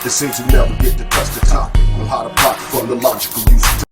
It seems we never get to touch the topic on how to profit from the logical use.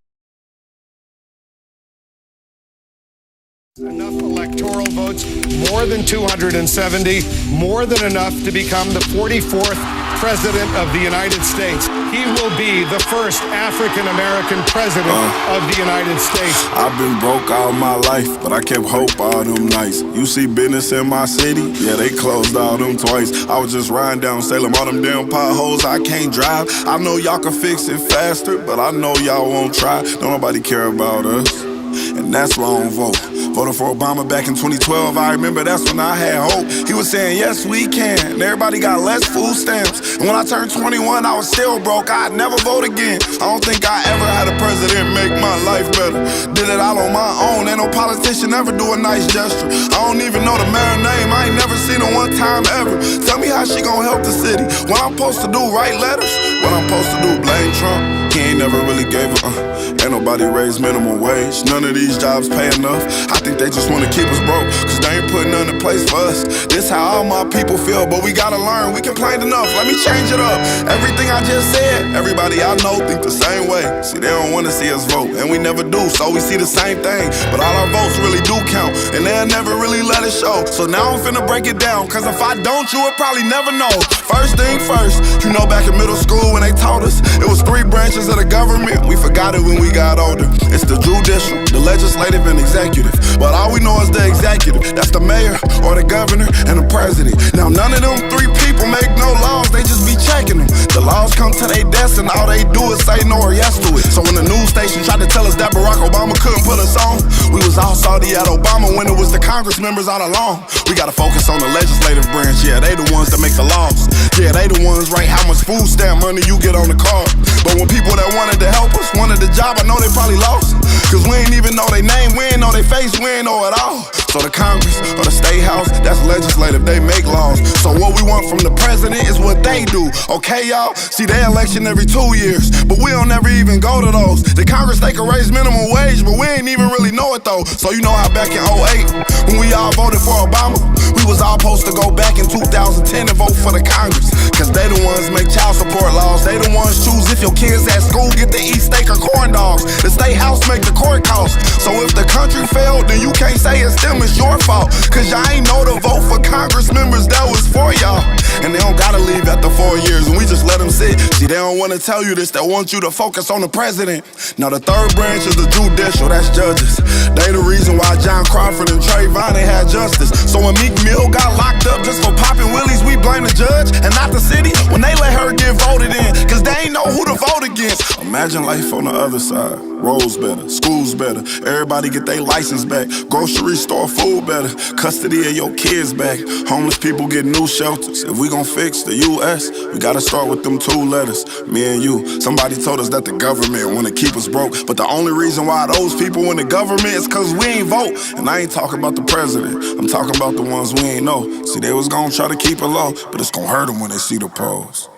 Enough electoral votes, more than 270, more than enough to become the 44th President of the United States. He will be the first African-American President of the United States. I've been broke all my life, but I kept hope all them nights. You see business in my city? Yeah, they closed all them twice. I was just riding down Salem, all them damn potholes, I can't drive. I know y'all can fix it faster, but I know y'all won't try. Don't nobody care about us, and that's why I don't vote. Voted for Obama back in 2012, I remember that's when I had hope. He was saying, yes, we can, and everybody got less food stamps. And when I turned 21, I was still broke, I'd never vote again. I don't think I ever had a president make my life better. Did it all on my own, ain't no politician ever do a nice gesture. I don't even know the mayor's name, I ain't never seen her one time ever. Tell me how she gonna help the city. What I'm supposed to do, write letters? What I'm supposed to do, blame Trump? He ain't never really gave a ain't nobody raised minimum wage. None of these jobs pay enough. I think they just wanna keep us broke, cause they ain't putting none in place for us. This how all my people feel, but we gotta learn. We complained enough, let me change it up. Everything I just said, everybody I know think the same way. See, they don't wanna see us vote, and we never do, so we see the same thing. But all our votes really do count, and they'll never really let it show. So now I'm finna break it down, cause if I don't, you would probably never know. First thing first, you know back in middle school when they taught us it was 3 branches of the government. We forgot it when we got older. It's the judicial, the legislative, and executive. But all we know is the executive. That's the mayor, or the governor, and the president. Now none of them 3 people make no laws, they just be checking them. The laws come to their desk and all they do is say no or yes to it. So when the news station tried to tell us that Barack Obama couldn't put us on, we was all salty at Obama when it was the Congress members all along. We gotta focus on the legislative branch, yeah, they the ones that make the laws. Yeah, they the ones write how much food stamp money you get on the card. But when people that wanted to help us wanted the job, I know they probably lost. Cause we ain't even know their name, we ain't know their face, we ain't know it all. So the Congress or the State House, that's legislative, they make laws. So what we want from the president is what they do, okay y'all? See, they election every 2 years, but we don't ever even go to those. The Congress, they can raise minimum wage, but we ain't even really know it though. So you know how back in 08, when we all voted for Obama, we was all supposed to go back in 2010 and vote for the Congress. Cause they the ones make child support laws, they the ones choose if your kids at school get to eat steak or corn dogs. The State House make the court costs. So if the country failed, then you can't say it's them, it's your fault. Cause y'all ain't know to vote for Congress members that was for y'all. And they don't gotta leave after 4 years, and we just let them sit. See, they don't wanna tell you this, they want you to focus on the president. Now the 3rd branch is the judicial, that's judges. They the reason why John Crawford and Trayvon ain't had justice. So when Meek Mill got locked up just for popping willies, we blame the judge and not the city when they let her get voted in, cause they ain't know who to vote against. Imagine life on the other side. Roads better, schools better, everybody get their license back. Grocery store food better, custody of your kids back. Homeless people get new shelters. If we gon' fix the US, we gotta start with them 2 letters, me and you. Somebody told us that the government wanna keep us broke, but the only reason why those people in the government is cause we ain't vote. And I ain't talking about the president, I'm talking about the ones we ain't know. See, they was gonna try to keep it low, but it's gonna hurt them when they see the pros.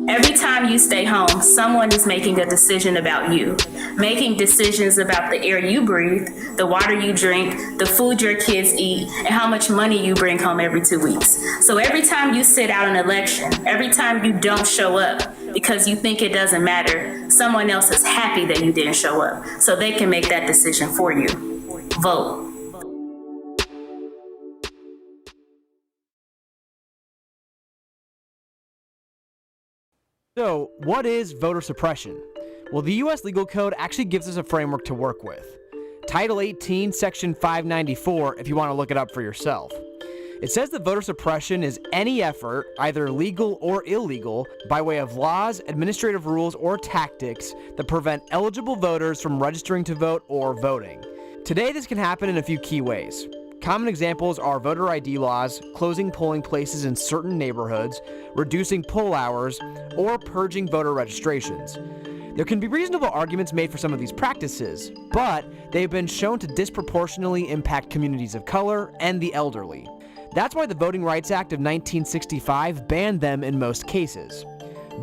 Every time you stay home, someone is making a decision about you, making decisions about the air you breathe, the water you drink, the food your kids eat, and how much money you bring home every 2 weeks. So every time you sit out an election, every time you don't show up because you think it doesn't matter, someone else is happy that you didn't show up, so they can make that decision for you. Vote. So, what is voter suppression? Well, the U.S. legal code actually gives us a framework to work with. Title 18, Section 594, if you want to look it up for yourself. It says that voter suppression is any effort, either legal or illegal, by way of laws, administrative rules, or tactics that prevent eligible voters from registering to vote or voting. Today, this can happen in a few key ways. Common examples are voter ID laws, closing polling places in certain neighborhoods, reducing poll hours, or purging voter registrations. There can be reasonable arguments made for some of these practices, but they have been shown to disproportionately impact communities of color and the elderly. That's why the Voting Rights Act of 1965 banned them in most cases.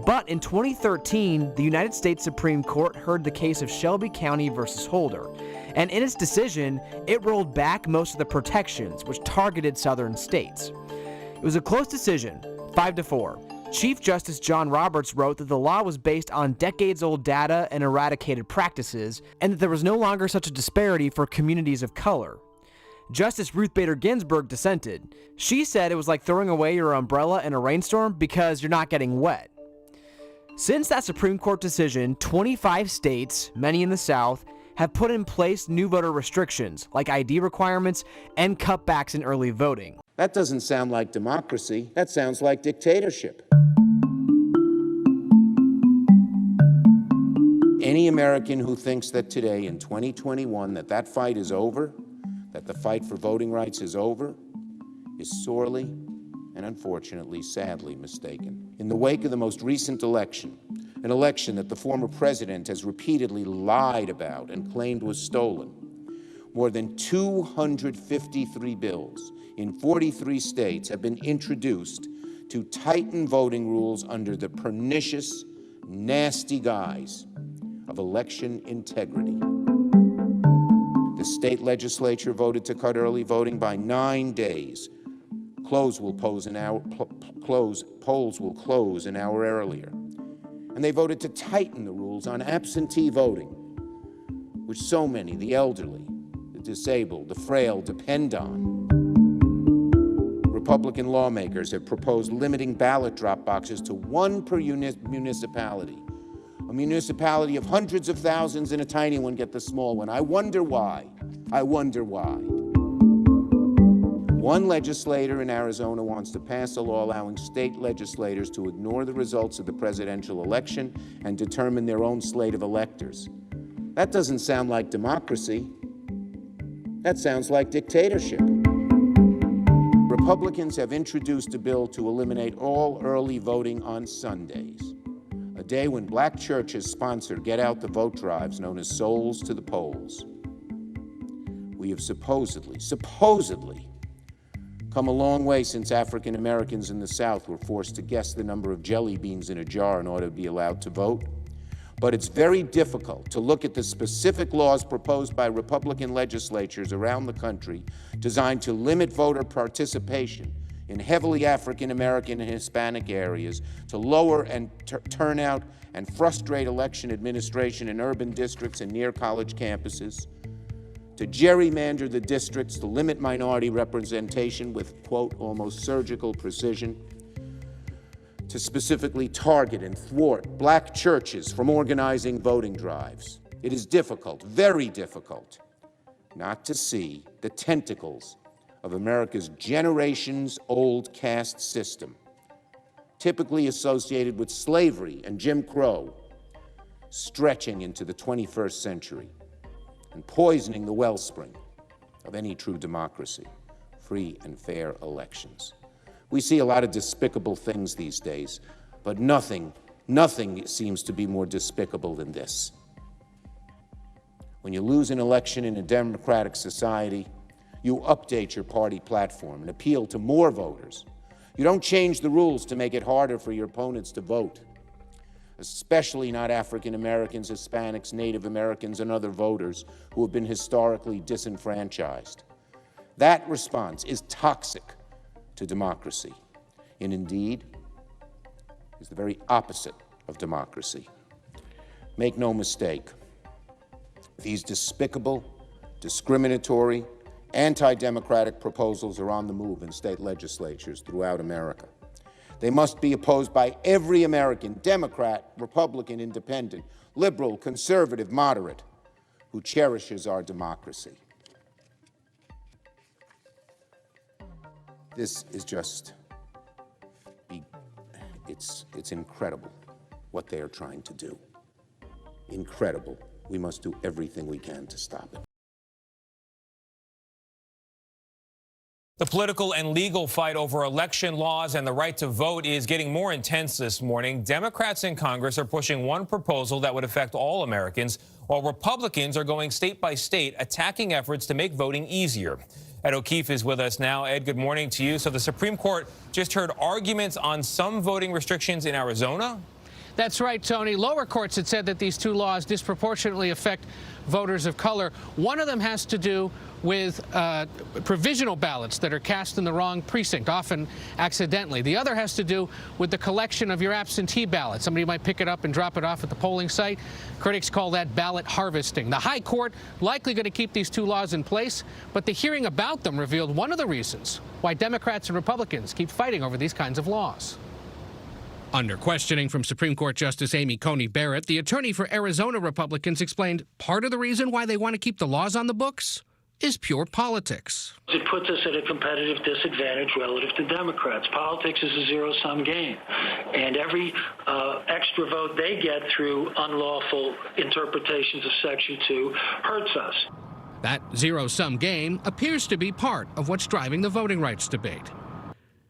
But in 2013, the United States Supreme Court heard the case of Shelby County versus Holder, and in its decision, it rolled back most of the protections which targeted southern states. It was a close decision, 5-4. Chief Justice John Roberts wrote that the law was based on decades-old data and eradicated practices, and that there was no longer such a disparity for communities of color. Justice Ruth Bader Ginsburg dissented. She said it was like throwing away your umbrella in a rainstorm because you're not getting wet. Since that Supreme Court decision, 25 states, many in the South, have put in place new voter restrictions, like ID requirements and cutbacks in early voting. That doesn't sound like democracy. That sounds like dictatorship. Any American who thinks that today, in 2021, that fight is over, that the fight for voting rights is over, is sorely and unfortunately, sadly mistaken. In the wake of the most recent election, an election that the former president has repeatedly lied about and claimed was stolen, more than 253 bills in 43 states have been introduced to tighten voting rules under the pernicious, nasty guise of election integrity. The state legislature voted to cut early voting by 9 days. Polls will close an hour earlier. And they voted to tighten the rules on absentee voting, which so many, the elderly, the disabled, the frail, depend on. Republican lawmakers have proposed limiting ballot drop boxes to 1 per municipality. A municipality of hundreds of thousands and a tiny one get the small one. I wonder why. One legislator in Arizona wants to pass a law allowing state legislators to ignore the results of the presidential election and determine their own slate of electors. That doesn't sound like democracy. That sounds like dictatorship. Republicans have introduced a bill to eliminate all early voting on Sundays, a day when black churches sponsor get out the vote drives known as Souls to the Polls. We have supposedly come a long way since African Americans in the South were forced to guess the number of jelly beans in a jar in order to be allowed to vote. But it's very difficult to look at the specific laws proposed by Republican legislatures around the country designed to limit voter participation in heavily African American and Hispanic areas, to lower turnout and frustrate election administration in urban districts and near college campuses, to gerrymander the districts to limit minority representation with, quote, almost surgical precision, to specifically target and thwart black churches from organizing voting drives. It is difficult, very difficult, not to see the tentacles of America's generations-old caste system, typically associated with slavery and Jim Crow, stretching into the 21st century and poisoning the wellspring of any true democracy, free and fair elections. We see a lot of despicable things these days, but nothing seems to be more despicable than this. When you lose an election in a democratic society, you update your party platform and appeal to more voters. You don't change the rules to make it harder for your opponents to vote, especially not African Americans, Hispanics, Native Americans, and other voters who have been historically disenfranchised. That response is toxic to democracy, and indeed is the very opposite of democracy. Make no mistake, these despicable, discriminatory, anti-democratic proposals are on the move in state legislatures throughout America. They must be opposed by every American, Democrat, Republican, Independent, liberal, conservative, moderate, who cherishes our democracy. This is just, it's incredible what they are trying to do. Incredible. We must do everything we can to stop it. The political and legal fight over election laws and the right to vote is getting more intense this morning. Democrats in Congress are pushing one proposal that would affect all Americans, while Republicans are going state by state, attacking efforts to make voting easier. Ed O'Keefe is with us now. Ed, good morning to you. So the Supreme Court just heard arguments on some voting restrictions in Arizona. That's right, Tony. Lower courts had said that these two laws disproportionately affect voters of color. One of them has to do with provisional ballots that are cast in the wrong precinct, often accidentally. The other has to do with the collection of your absentee ballot. Somebody might pick it up and drop it off at the polling site. Critics call that ballot harvesting. The High Court likely going to keep these two laws in place, but the hearing about them revealed one of the reasons why Democrats and Republicans keep fighting over these kinds of laws. Under questioning from Supreme Court Justice Amy Coney Barrett, the attorney for Arizona Republicans explained part of the reason why they want to keep the laws on the books is pure politics. It puts us at a competitive disadvantage relative to Democrats. Politics is a zero-sum game, and every extra vote they get through unlawful interpretations of Section 2 hurts us. That zero-sum game appears to be part of what's driving the voting rights debate.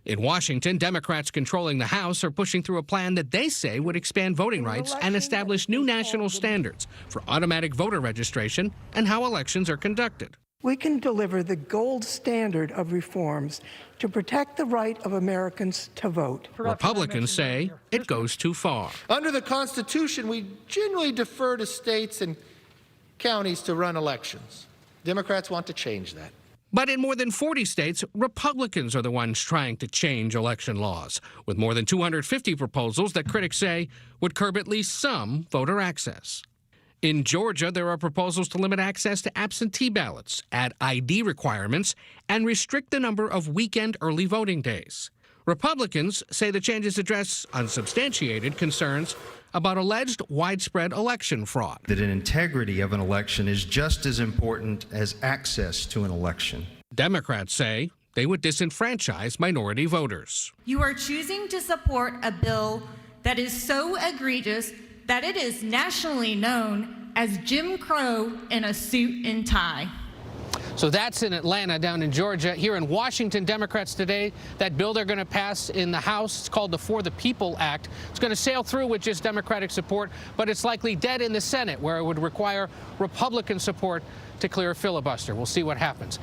In Washington, Democrats controlling the House are pushing through a plan that they say would expand voting rights and establish new national standards for automatic voter registration and how elections are conducted. We can deliver the gold standard of reforms to protect the right of Americans to vote. Republicans say it goes too far. Under the Constitution, we generally defer to states and counties to run elections. Democrats want to change that. But in more than 40 states, Republicans are the ones trying to change election laws, with more than 250 proposals that critics say would curb at least some voter access. In Georgia, there are proposals to limit access to absentee ballots, add ID requirements, and restrict the number of weekend early voting days. Republicans say the changes address unsubstantiated concerns about alleged widespread election fraud. That an integrity of an election is just as important as access to an election. Democrats say they would disenfranchise minority voters. You are choosing to support a bill that is so egregious that it is nationally known as Jim Crow in a suit and tie. So that's in Atlanta. Down in Georgia. Here in Washington, Democrats today, that bill they're going to pass in the House, it's called the For the People Act. It's going to sail through with just Democratic support, but it's likely dead in the Senate, where it would require Republican support to clear a filibuster. We'll see what happens.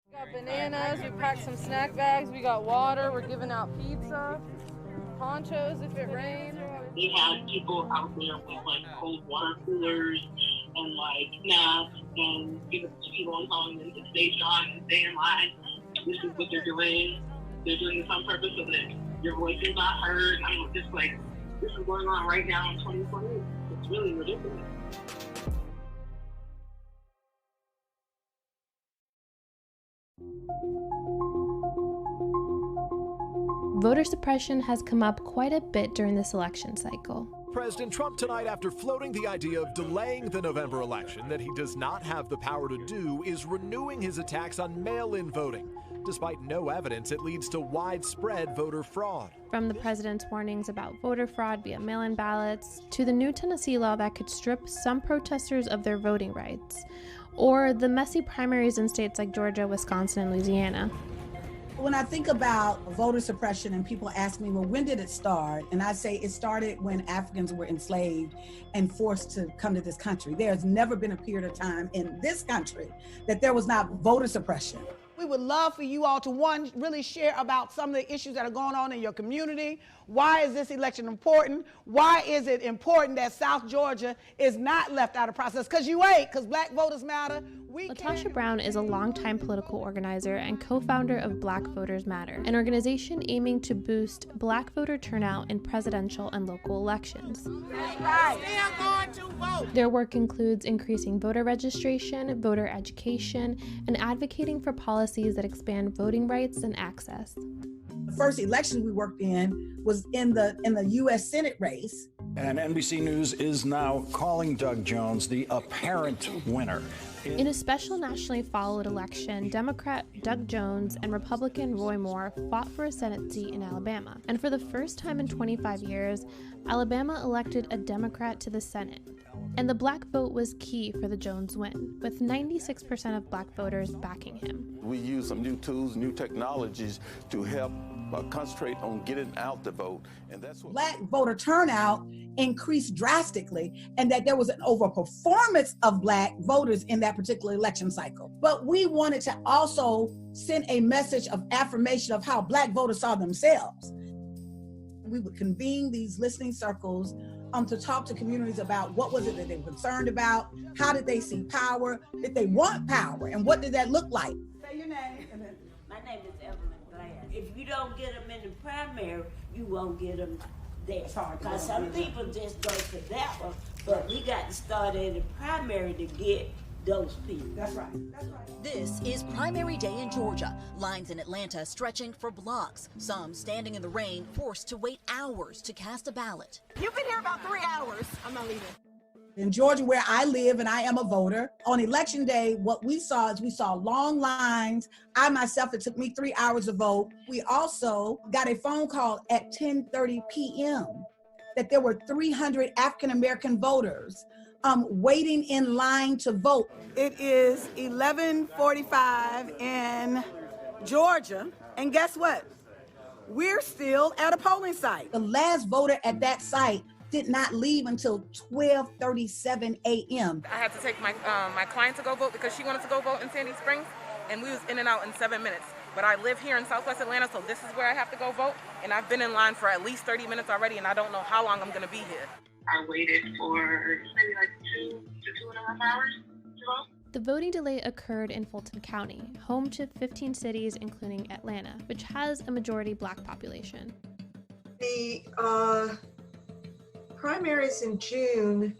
We got bananas, we packed some snack bags, we got water, we're giving out pizza, ponchos if it rains. We had people out there with like cold water coolers and like snacks and people telling them to stay strong and stay in line. This is what they're doing. They're doing this on purpose so that your voice is not heard. I mean, just like this is going on right now in 2020. It's really ridiculous. Voter suppression has come up quite a bit during this election cycle. President Trump tonight, after floating the idea of delaying the November election that he does not have the power to do, is renewing his attacks on mail-in voting. Despite no evidence, it leads to widespread voter fraud. From the president's warnings about voter fraud via mail-in ballots, to the new Tennessee law that could strip some protesters of their voting rights, or the messy primaries in states like Georgia, Wisconsin, and Louisiana. When I think about voter suppression and people ask me, well, when did it start? And I say it started when Africans were enslaved and forced to come to this country. There's never been a period of time in this country that there was not voter suppression. We would love for you all to, one, really share about some of the issues that are going on in your community. Why is this election important? Why is it important that South Georgia is not left out of the process? Because you ain't, because black voters matter. Latasha Brown is a longtime political organizer and co-founder of Black Voters Matter, an organization aiming to boost black voter turnout in presidential and local elections. Their work includes increasing voter registration, voter education, and advocating for policies that expand voting rights and access. The first election we worked in was in the U.S. Senate race. And NBC News is now calling Doug Jones the apparent winner. In a special nationally followed election, Democrat Doug Jones and Republican Roy Moore fought for a Senate seat in Alabama. And for the first time in 25 years, Alabama elected a Democrat to the Senate. And the black vote was key for the Jones win, with 96% of black voters backing him. We use some new tools, new technologies to help concentrate on getting out the vote. And that's what black voter turnout increased drastically, and that there was an overperformance of black voters in that particular election cycle. But we wanted to also send a message of affirmation of how black voters saw themselves. we would convene these listening circles to talk to communities about what was it that they were concerned about, how did they see power, did they want power, and what did that look like? Say your name. My name is Evelyn Blair. If you don't get them in the primary, you won't get them there. Because some people just go to that one, but we got to start in the primary to get those people. That's right. This is primary day in Georgia. Lines in Atlanta stretching for blocks. Some standing in the rain, forced to wait hours to cast a ballot. You've been here about 3 hours. I'm not leaving. In Georgia, where I live and I am a voter, on election day, what we saw is we saw long lines. I myself, it took me 3 hours to vote. We also got a phone call at 10:30 p.m. that there were 300 African-American voters waiting in line to vote. It is 11:45 in Georgia, and guess what? We're still at a polling site. The last voter at that site did not leave until 12:37 a.m. I had to take my my client to go vote because she wanted to go vote in Sandy Springs, and we was in and out in 7 minutes. But I live here in Southwest Atlanta, so this is where I have to go vote, and I've been in line for at least 30 minutes already, and I don't know how long I'm gonna be here. I waited for maybe like 2 to 2.5 hours to vote. The voting delay occurred in Fulton County, home to 15 cities including Atlanta, which has a majority Black population. The primaries in June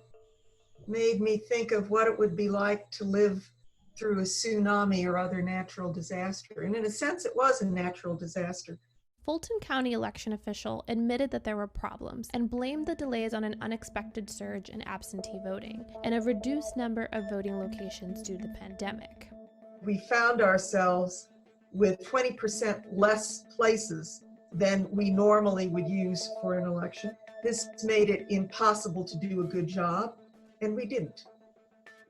made me think of what it would be like to live through a tsunami or other natural disaster. And in a sense, it was a natural disaster. Fulton County election official admitted that there were problems and blamed the delays on an unexpected surge in absentee voting and a reduced number of voting locations due to the pandemic. We found ourselves with 20% less places than we normally would use for an election. This made it impossible to do a good job, and we didn't.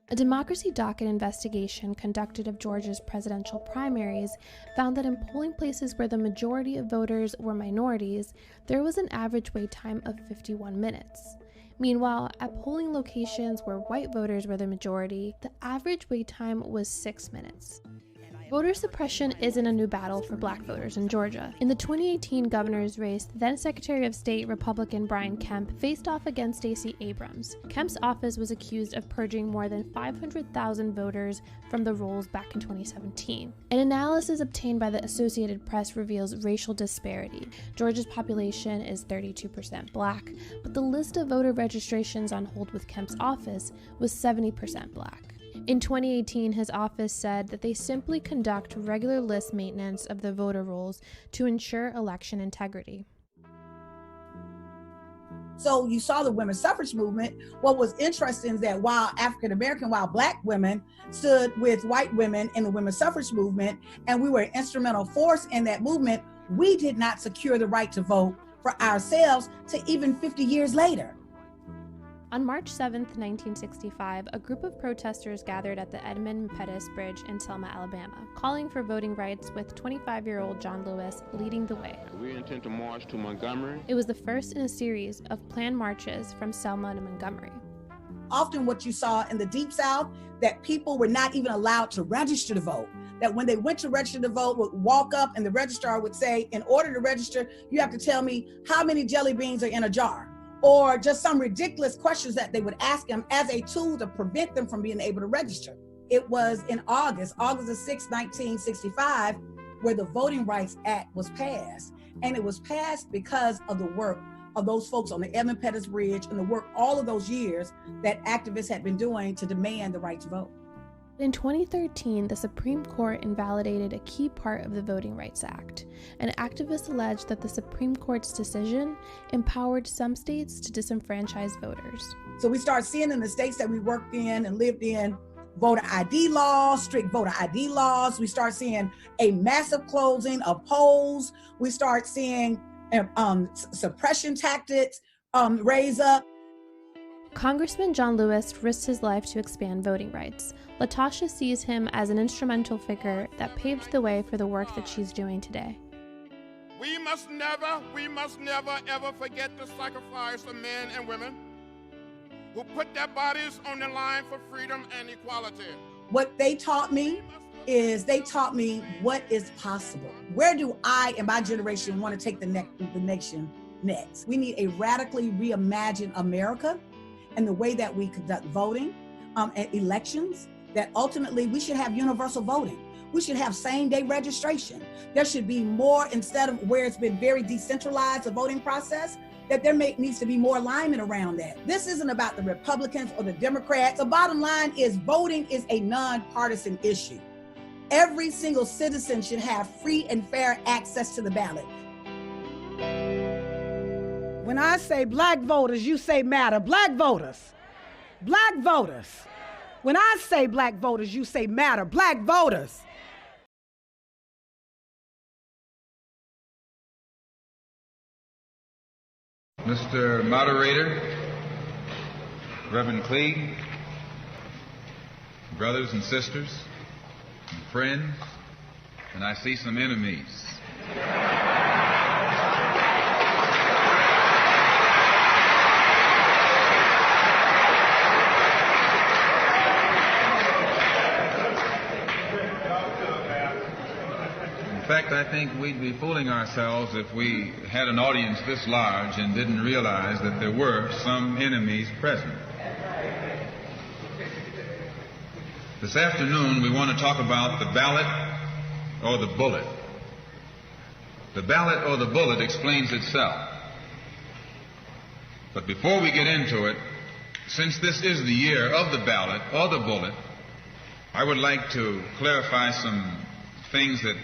A democracy docket investigation conducted of Georgia's presidential primaries found that in polling places where the majority of voters were minorities, there was an average wait time of 51 minutes. Meanwhile, at polling locations where white voters were the majority, the average wait time was 6 minutes. Voter suppression isn't a new battle for Black voters in Georgia. In the 2018 governor's race, then Secretary of State Republican Brian Kemp faced off against Stacey Abrams. Kemp's office was accused of purging more than 500,000 voters from the rolls back in 2017. An analysis obtained by the Associated Press reveals racial disparity. Georgia's population is 32% Black, but the list of voter registrations on hold with Kemp's office was 70% Black. In 2018, his office said that they simply conduct regular list maintenance of the voter rolls to ensure election integrity. So you saw the women's suffrage movement. What was interesting is that while Black women stood with white women in the women's suffrage movement, and we were an instrumental force in that movement, we did not secure the right to vote for ourselves to even 50 years later. On March 7, 1965, a group of protesters gathered at the Edmund Pettus Bridge in Selma, Alabama, calling for voting rights with 25-year-old John Lewis leading the way. We intend to march to Montgomery. It was the first in a series of planned marches from Selma to Montgomery. Often what you saw in the Deep South, that people were not even allowed to register to vote. That when they went to register to vote, would walk up and the registrar would say, in order to register, you have to tell me how many jelly beans are in a jar. Or just some ridiculous questions that they would ask them as a tool to prevent them from being able to register. It was in August the 6th, 1965, where the Voting Rights Act was passed. And it was passed because of the work of those folks on the Edmund Pettus Bridge and the work all of those years that activists had been doing to demand the right to vote. In 2013, the Supreme Court invalidated a key part of the Voting Rights Act, and activists alleged that the Supreme Court's decision empowered some states to disenfranchise voters. So we start seeing in the states that we worked in and lived in voter ID laws, strict voter ID laws. We start seeing a massive closing of polls. We start seeing suppression tactics raise up. Congressman John Lewis risked his life to expand voting rights. Latasha sees him as an instrumental figure that paved the way for the work that she's doing today. We must never, ever forget the sacrifice of men and women who put their bodies on the line for freedom and equality. What they taught me is what is possible. Where do I and my generation want to take the nation next. We need a radically reimagined America and the way that we conduct voting at elections, that ultimately we should have universal voting. We should have same-day registration. There should be more, instead of where it's been very decentralized, the voting process, that there needs to be more alignment around that. This isn't about the Republicans or the Democrats. The bottom line is voting is a nonpartisan issue. Every single citizen should have free and fair access to the ballot. When I say black voters, you say matter. Black voters. Black voters. When I say black voters, you say matter. Black voters. Mr. Moderator, Reverend Cleage, brothers and sisters, and friends, and I see some enemies. In fact, I think we'd be fooling ourselves if we had an audience this large and didn't realize that there were some enemies present. This afternoon, we want to talk about the ballot or the bullet. The ballot or the bullet explains itself. But before we get into it, since this is the year of the ballot or the bullet, I would like to clarify some things that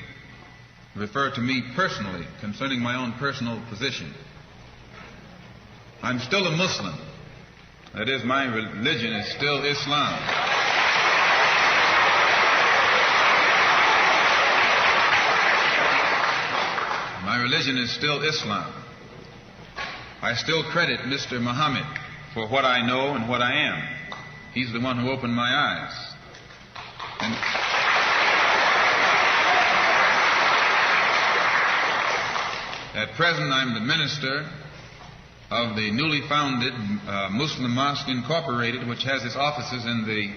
refer to me personally concerning my own personal position. I'm still a Muslim. That is, my religion is still Islam. My religion is still Islam. I still credit Mr. Muhammad for what I know and what I am. He's the one who opened my eyes. And at present, I'm the minister of the newly founded Muslim Mosque Incorporated, which has its offices in the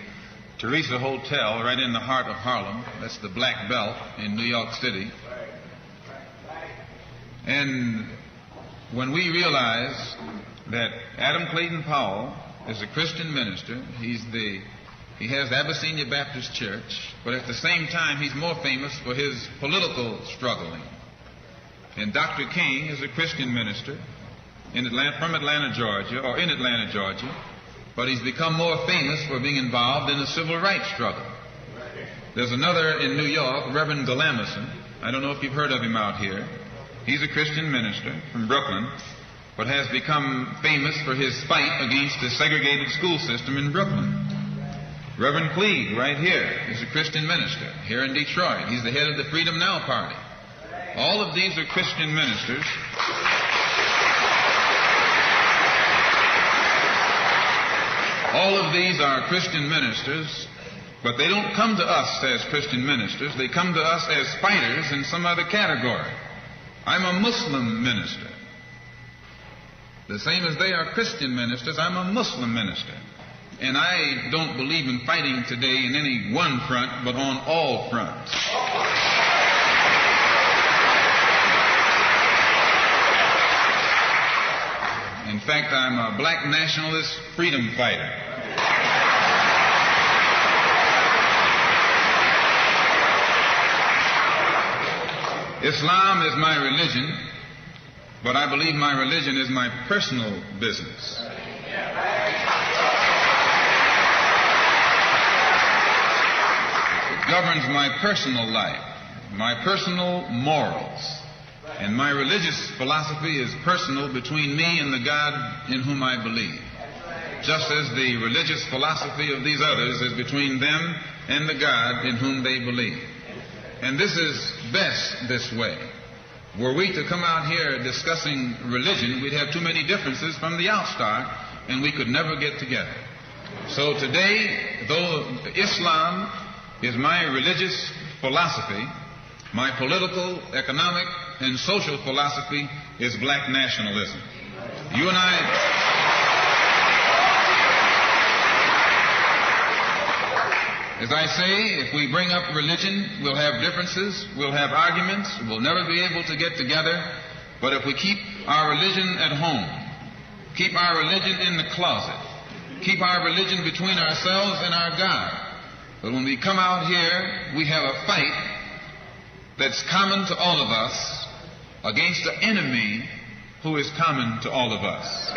Teresa Hotel right in the heart of Harlem. That's the Black Belt in New York City. And when we realize that Adam Clayton Powell is a Christian minister, he has the Abyssinia Baptist Church, but at the same time he's more famous for his political struggling. And Dr. King is a Christian minister from Atlanta, Georgia, but he's become more famous for being involved in the civil rights struggle. There's another in New York, Reverend Galamison. I don't know if you've heard of him out here. He's a Christian minister from Brooklyn, but has become famous for his fight against the segregated school system in Brooklyn. Reverend Cleage, right here, is a Christian minister here in Detroit. He's the head of the Freedom Now Party. All of these are Christian ministers. All of these are Christian ministers, but they don't come to us as Christian ministers. They come to us as fighters in some other category. I'm a Muslim minister. The same as they are Christian ministers, I'm a Muslim minister. And I don't believe in fighting today in any one front, but on all fronts. In fact, I'm a black nationalist freedom fighter. Islam is my religion, but I believe my religion is my personal business. It governs my personal life, my personal morals. And my religious philosophy is personal between me and the God in whom I believe. Just as the religious philosophy of these others is between them and the God in whom they believe. And this is best this way. Were we to come out here discussing religion, we'd have too many differences from the outstart, and we could never get together. So today, though Islam is my religious philosophy, my political, economic, and social philosophy is black nationalism. You and I... As I say, if we bring up religion, we'll have differences, we'll have arguments, we'll never be able to get together. But if we keep our religion at home, keep our religion in the closet, keep our religion between ourselves and our God. But when we come out here, we have a fight that's common to all of us against the enemy who is common to all of us.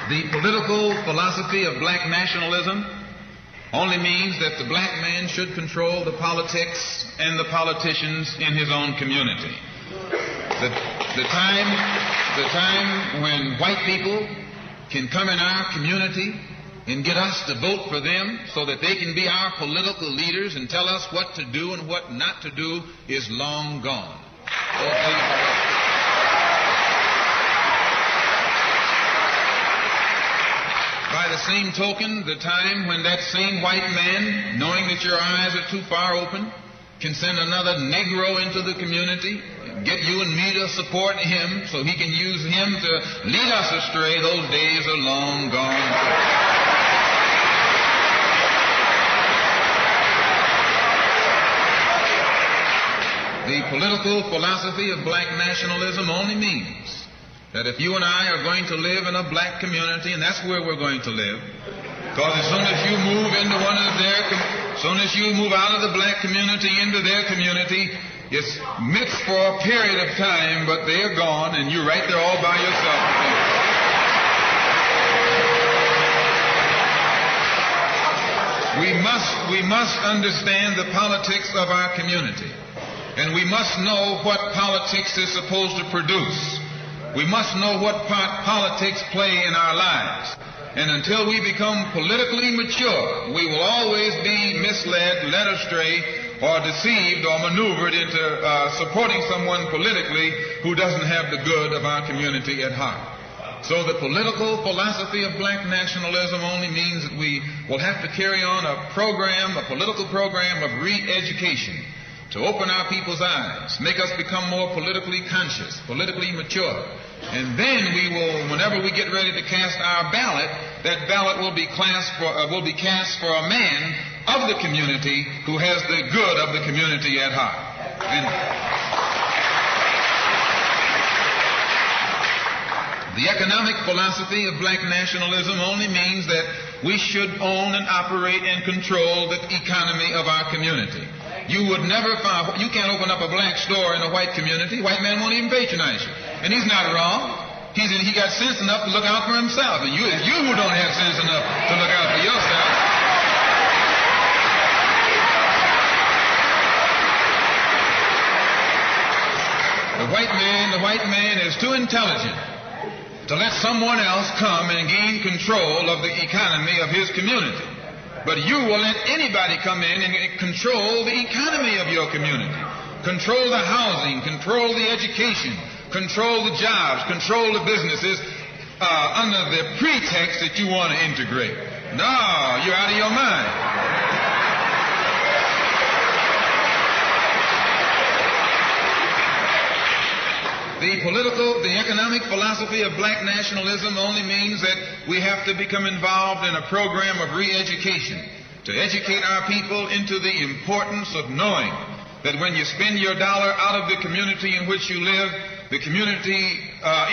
The political philosophy of black nationalism only means that the black man should control the politics and the politicians in his own community. The time when white people can come in our community and get us to vote for them so that they can be our political leaders and tell us what to do and what not to do is long gone. By the same token, the time when that same white man, knowing that your eyes are too far open, can send another Negro into the community, get you and me to support him so he can use him to lead us astray, those days are long gone. The political philosophy of black nationalism only means that if you and I are going to live in a black community, and that's where we're going to live, because as soon as you move into as soon as you move out of the black community into their community, it's mixed for a period of time, but they're gone, and you're right there all by yourself. We must understand the politics of our community. And we must know what politics is supposed to produce. We must know what part politics play in our lives. And until we become politically mature, we will always be misled, led astray, or deceived or maneuvered into supporting someone politically who doesn't have the good of our community at heart. So the political philosophy of black nationalism only means that we will have to carry on a political program of re-education, to open our people's eyes, make us become more politically conscious, politically mature. And then we will, whenever we get ready to cast our ballot, that ballot will be cast for a man of the community who has the good of the community at heart. And the economic philosophy of black nationalism only means that we should own and operate and control the economy of our community. You would never find, you can't open up a black store in a white community. White man won't even patronize you. And he's not wrong. He got sense enough to look out for himself. And you who don't have sense enough to look out for yourself. The white man is too intelligent to let someone else come and gain control of the economy of his community. But you will let anybody come in and control the economy of your community, control the housing, control the education, control the jobs, control the businesses under the pretext that you want to integrate. No, you're out of your mind. The economic philosophy of black nationalism only means that we have to become involved in a program of re-education to educate our people into the importance of knowing that when you spend your dollar out of the community in which you live, the community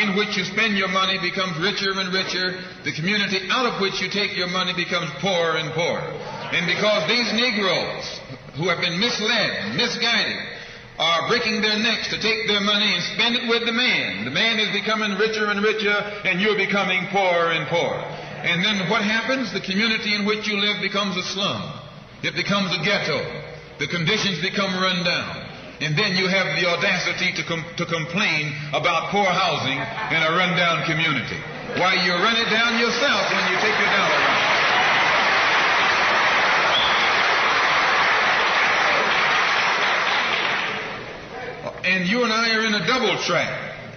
in which you spend your money becomes richer and richer. The community out of which you take your money becomes poorer and poorer. And because these Negroes who have been misled, misguided, are breaking their necks to take their money and spend it with the man. The man is becoming richer and richer, and you're becoming poorer and poorer. And then what happens? The community in which you live becomes a slum. It becomes a ghetto. The conditions become run down. And then you have the audacity to complain about poor housing in a run-down community. Why, you run it down yourself when you take your dollar out. And you and I are in a double trap,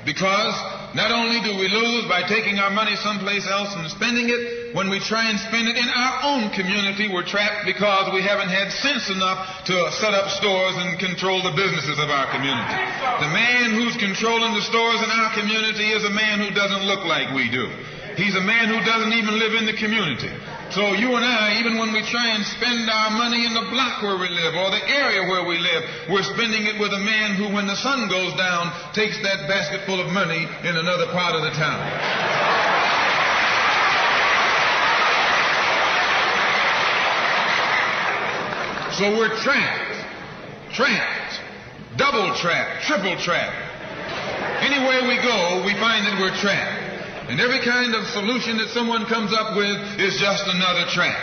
because not only do we lose by taking our money someplace else and spending it, when we try and spend it in our own community, we're trapped because we haven't had sense enough to set up stores and control the businesses of our community. The man who's controlling the stores in our community is a man who doesn't look like we do. He's a man who doesn't even live in the community. So you and I, even when we try and spend our money in the block where we live or the area where we live, we're spending it with a man who, when the sun goes down, takes that basket full of money in another part of the town. So we're trapped, double trapped, triple trapped. Anywhere we go, we find that we're trapped. And every kind of solution that someone comes up with is just another trap.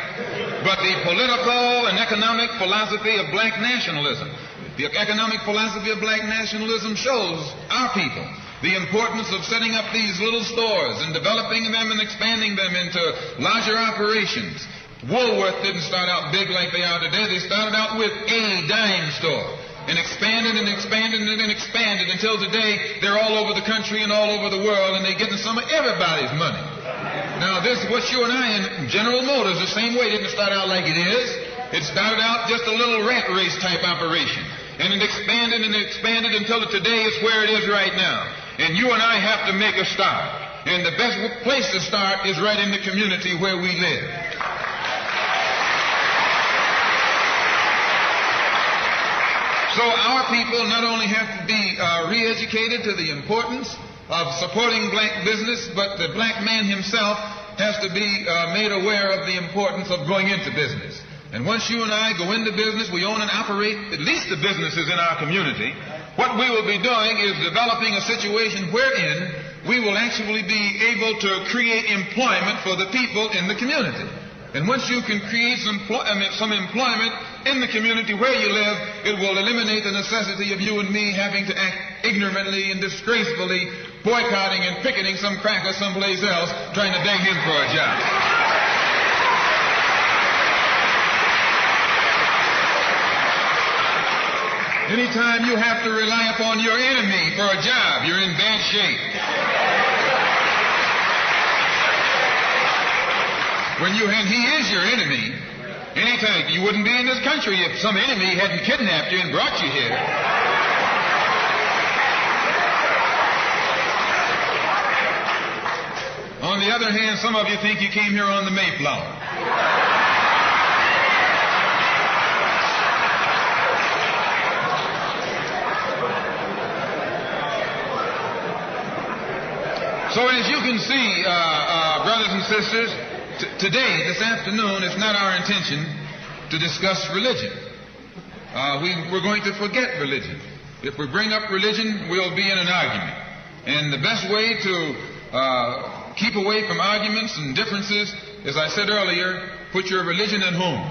But the political and economic philosophy of black nationalism, the economic philosophy of black nationalism shows our people the importance of setting up these little stores and developing them and expanding them into larger operations. Woolworth didn't start out big like they are today. They started out with a dime store and expanded and expanded and expanded until today they're all over the country and all over the world, and they're getting some of everybody's money. Now this, what you and I in General Motors, the same way, didn't start out like it is. It started out just a little rat race type operation, and it expanded and expanded until today it's where it is right now. And you and I have to make a start, and the best place to start is right in the community where we live. So our people not only have to be re-educated to the importance of supporting black business, but the black man himself has to be made aware of the importance of going into business. And once you and I go into business, we own and operate at least the businesses in our community. What we will be doing is developing a situation wherein we will actually be able to create employment for the people in the community. And once you can create some employment in the community where you live, it will eliminate the necessity of you and me having to act ignorantly and disgracefully, boycotting and picketing some cracker someplace else, trying to beg him for a job. Anytime you have to rely upon your enemy for a job, you're in bad shape. And he is your enemy. Anytime, you wouldn't be in this country if some enemy hadn't kidnapped you and brought you here. On the other hand, some of you think you came here on the Mayflower. So as you can see, brothers and sisters, today, this afternoon, it's not our intention to discuss religion. We're going to forget religion. If we bring up religion, we'll be in an argument. And the best way to keep away from arguments and differences, as I said earlier, put your religion at home,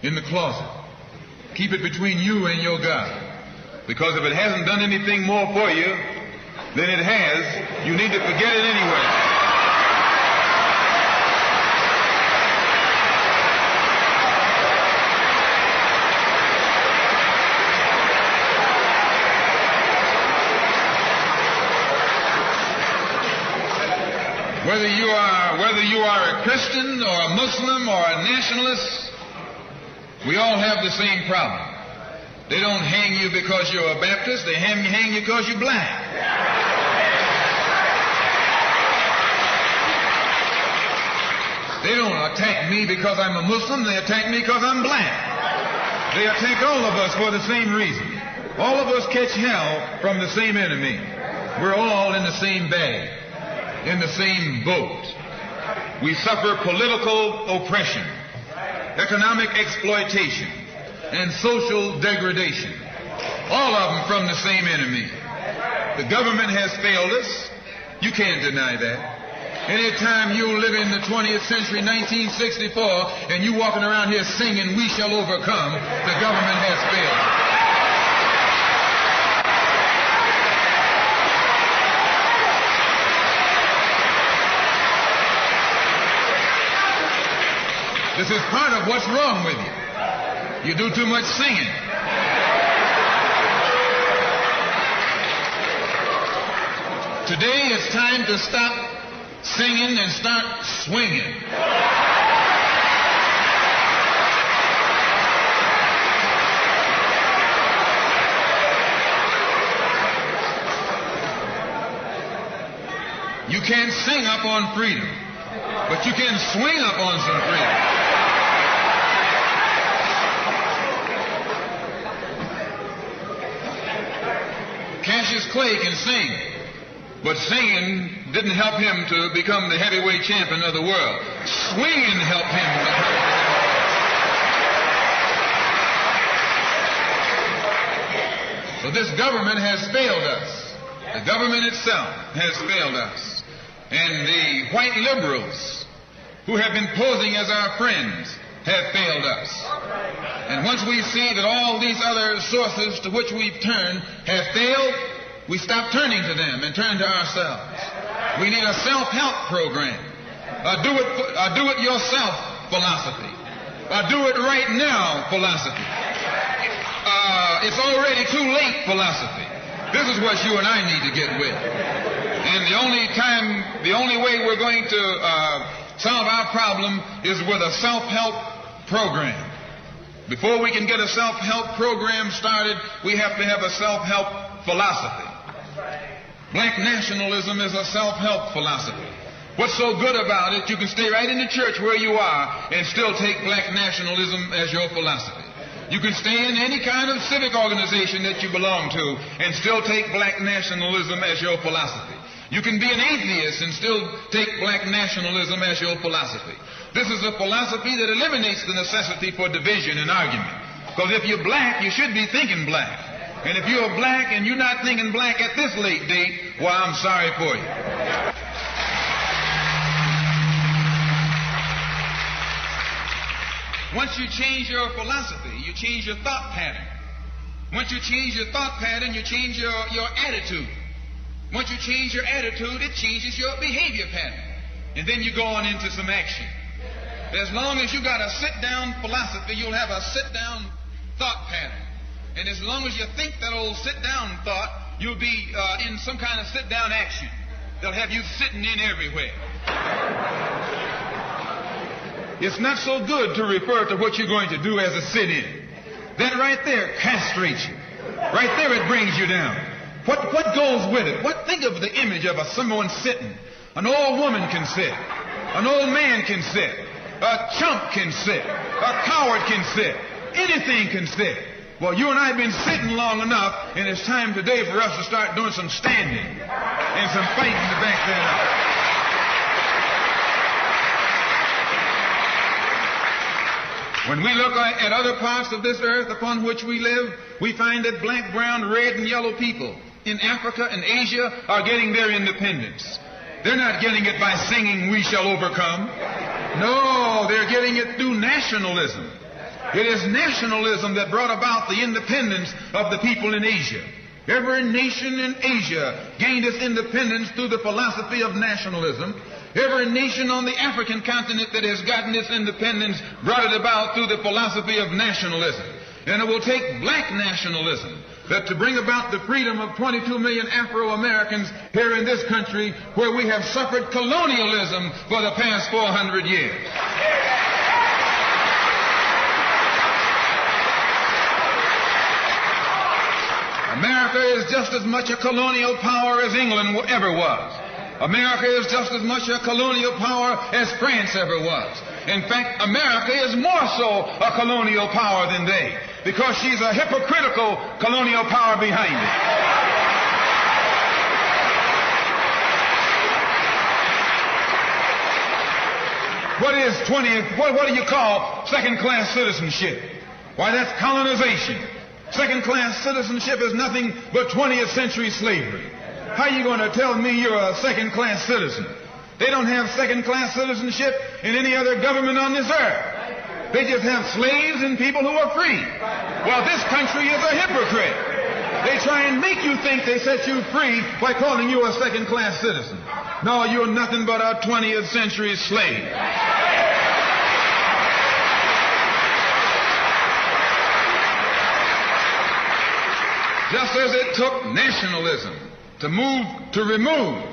in the closet. Keep it between you and your God. Because if it hasn't done anything more for you than it has, you need to forget it anyway. Whether you are a Christian or a Muslim or a nationalist, we all have the same problem. They don't hang you because you're a Baptist, they hang you because you're black. They don't attack me because I'm a Muslim, they attack me because I'm black. They attack all of us for the same reason. All of us catch hell from the same enemy. We're all in the same bag, in the same boat. We suffer political oppression, economic exploitation, and social degradation. All of them from the same enemy. The government has failed us. You can't deny that. Anytime you live in the 20th century, 1964, and you walking around here singing, "We shall overcome," the government has failed us. This is part of what's wrong with you. You do too much singing. Today it's time to stop singing and start swinging. You can't sing up on freedom. but you can swing up on some freedom. Cassius Clay can sing, but singing didn't help him to become the heavyweight champion of the world. Swinging helped him. So this government has failed us. The government itself has failed us. And the white liberals who have been posing as our friends have failed us. And once we see that all these other sources to which we've turned have failed, we stop turning to them and turn to ourselves. We need a self-help program, a do-it-yourself philosophy, a do-it-right-now philosophy. It's already too late philosophy. This is what you and I need to get with. And the only way we're going to solve our problem is with a self-help program. Before we can get a self-help program started, we have to have a self-help philosophy. Black nationalism is a self-help philosophy. What's so good about it, you can stay right in the church where you are and still take black nationalism as your philosophy. You can stay in any kind of civic organization that you belong to and still take black nationalism as your philosophy. You can be an atheist and still take black nationalism as your philosophy. This is a philosophy that eliminates the necessity for division and argument. Because if you're black, you should be thinking black. And if you're black and you're not thinking black at this late date, well, I'm sorry for you. Once you change your philosophy, you change your thought pattern. Once you change your thought pattern, you change your attitude. Once you change your attitude, it changes your behavior pattern. And then you go on into some action. As long as you got a sit-down philosophy, you'll have a sit-down thought pattern. And as long as you think that old sit-down thought, you'll be in some kind of sit-down action. They'll have you sitting in everywhere. It's not so good to refer to what you're going to do as a sit-in. That right there castrates you. Right there it brings you down. What goes with it? Think of the image of someone sitting. An old woman can sit. An old man can sit. A chump can sit. A coward can sit. Anything can sit. Well, you and I have been sitting long enough, and it's time today for us to start doing some standing and some fighting to back that up. When we look at other parts of this earth upon which we live, we find that black, brown, red, and yellow people in Africa and Asia are getting their independence. They're not getting it by singing, "We shall overcome." No, they're getting it through nationalism. It is nationalism that brought about the independence of the people in Asia. Every nation in Asia gained its independence through the philosophy of nationalism. Every nation on the African continent that has gotten its independence brought it about through the philosophy of nationalism. And it will take black nationalism that to bring about the freedom of 22 million Afro-Americans here in this country where we have suffered colonialism for the past 400 years. America is just as much a colonial power as England ever was. America is just as much a colonial power as France ever was. In fact, America is more so a colonial power than they, because she's a hypocritical colonial power behind it. What do you call second-class citizenship? Why, that's colonization. Second-class citizenship is nothing but 20th century slavery. How are you going to tell me you're a second-class citizen? They don't have second-class citizenship in any other government on this earth. They just have slaves and people who are free. Well, this country is a hypocrite. They try and make you think they set you free by calling you a second-class citizen. No, you're nothing but a 20th century slave. Just as it took nationalism to remove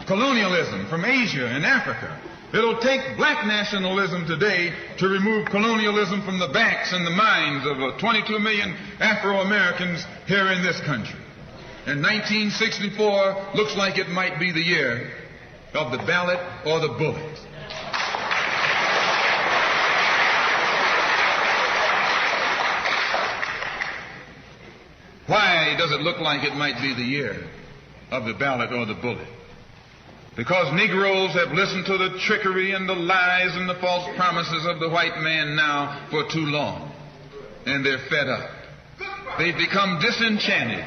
colonialism from Asia and Africa, it'll take black nationalism today to remove colonialism from the backs and the minds of 22 million Afro-Americans here in this country. And 1964 looks like it might be the year of the ballot or the bullet. Why does it look like it might be the year of the ballot or the bullet? Because Negroes have listened to the trickery and the lies and the false promises of the white man now for too long. And they're fed up. They've become disenchanted.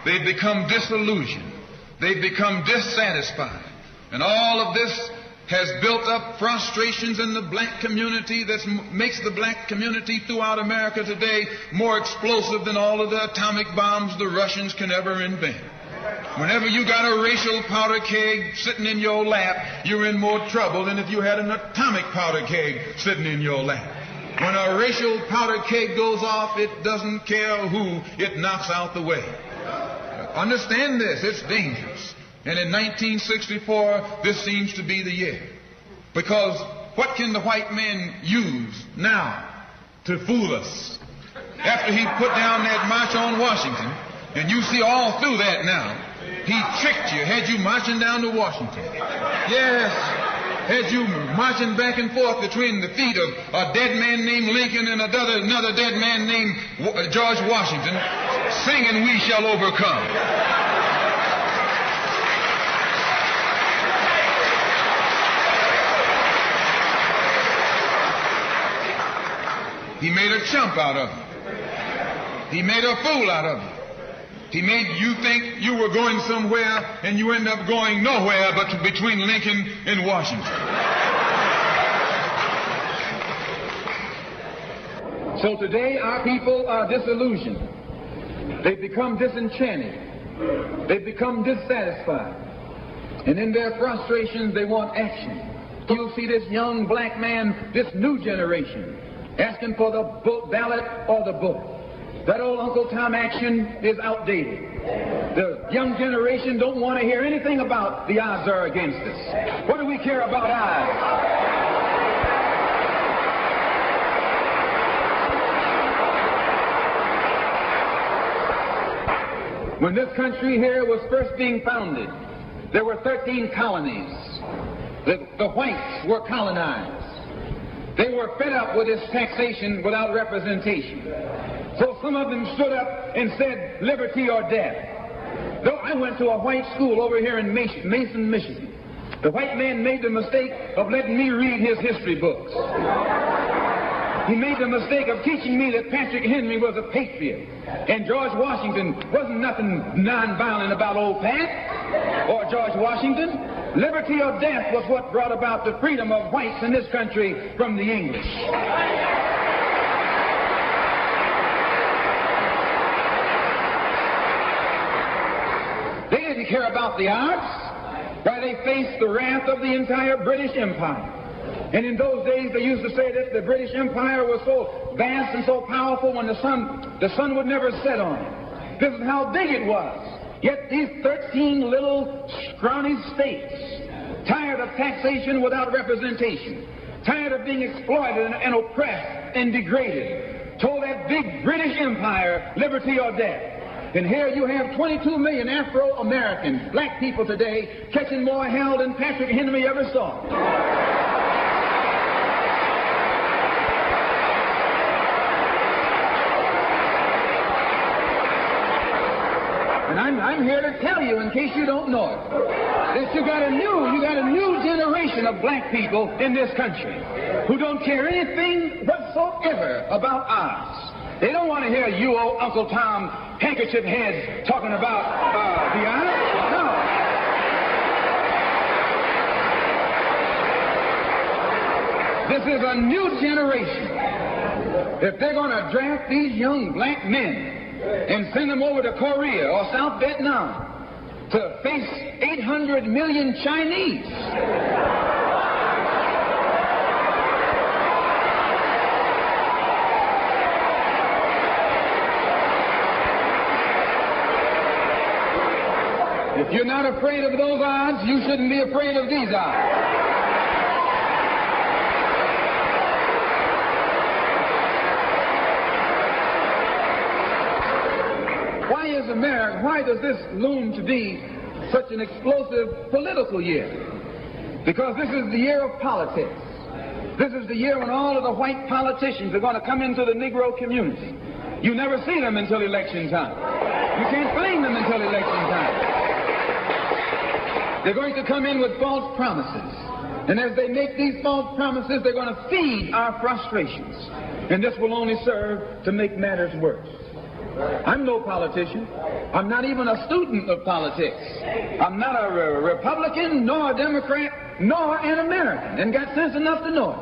They've become disillusioned. They've become dissatisfied. And all of this has built up frustrations in the black community that makes the black community throughout America today more explosive than all of the atomic bombs the Russians can ever invent. Whenever you got a racial powder keg sitting in your lap, you're in more trouble than if you had an atomic powder keg sitting in your lap. When a racial powder keg goes off, it doesn't care who it knocks out the way. Understand this, it's dangerous. And in 1964, this seems to be the year. Because what can the white man use now to fool us? After he put down that march on Washington, and you see all through that now, he tricked you, had you marching down to Washington. Yes, had you marching back and forth between the feet of a dead man named Lincoln and another dead man named George Washington, singing "We Shall Overcome." He made a chump out of you. He made a fool out of you. He made you think you were going somewhere, and you end up going nowhere but between Lincoln and Washington. So today our people are disillusioned. They've become disenchanted. They've become dissatisfied. And in their frustrations, they want action. You'll see this young black man, this new generation, asking for the ballot or the bullet. That old Uncle Tom action is outdated. The young generation don't want to hear anything about the odds are against us. What do we care about odds? When this country here was first being founded, there were 13 colonies. The whites were colonized. They were fed up with this taxation without representation. So some of them stood up and said, liberty or death. Though I went to a white school over here in Mason, Michigan. The white man made the mistake of letting me read his history books. He made the mistake of teaching me that Patrick Henry was a patriot. And George Washington wasn't nothing nonviolent about old Pat or George Washington. Liberty or death was what brought about the freedom of whites in this country from the English. They didn't care about the odds. Why, they faced the wrath of the entire British Empire. And in those days, they used to say that the British Empire was so vast and so powerful when the sun would never set on it. This is how big it was. Yet these 13 little scrawny states, tired of taxation without representation, tired of being exploited and oppressed and degraded, told that big British Empire, liberty or death. And here you have 22 million Afro-American black people today catching more hell than Patrick Henry ever saw. And I'm here to tell you, in case you don't know it, that you got a new generation of black people in this country who don't care anything whatsoever about odds. They don't want to hear you old Uncle Tom handkerchief heads talking about the odds. No. This is a new generation. If they're going to draft these young black men and send them over to Korea or South Vietnam to face 800 million Chinese. If you're not afraid of those odds, you shouldn't be afraid of these odds. Why does this loom to be such an explosive political year? Because this is the year of politics. This is the year when all of the white politicians are going to come into the Negro community. You never see them until election time. You can't blame them until election time. They're going to come in with false promises. And as they make these false promises, they're going to feed our frustrations. And this will only serve to make matters worse. I'm no politician. I'm not even a student of politics. I'm not a Republican, nor a Democrat, nor an American, and got sense enough to know it.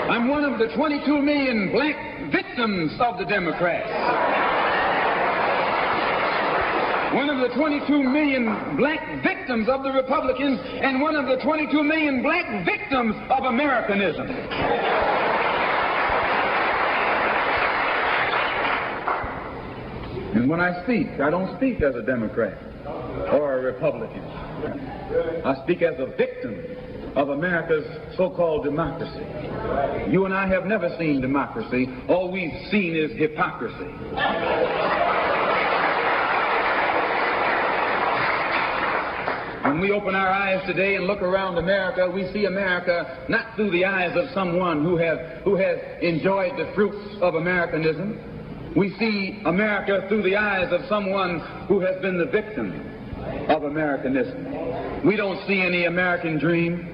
I'm one of the 22 million black victims of the Democrats. One of the 22 million black victims of the Republicans, and one of the 22 million black victims of Americanism. And when I speak, I don't speak as a Democrat or a Republican. I speak as a victim of America's so-called democracy. You and I have never seen democracy. All we've seen is hypocrisy. When we open our eyes today and look around America, we see America not through the eyes of someone who has enjoyed the fruits of Americanism. We see America through the eyes of someone who has been the victim of Americanism. We don't see any American dream.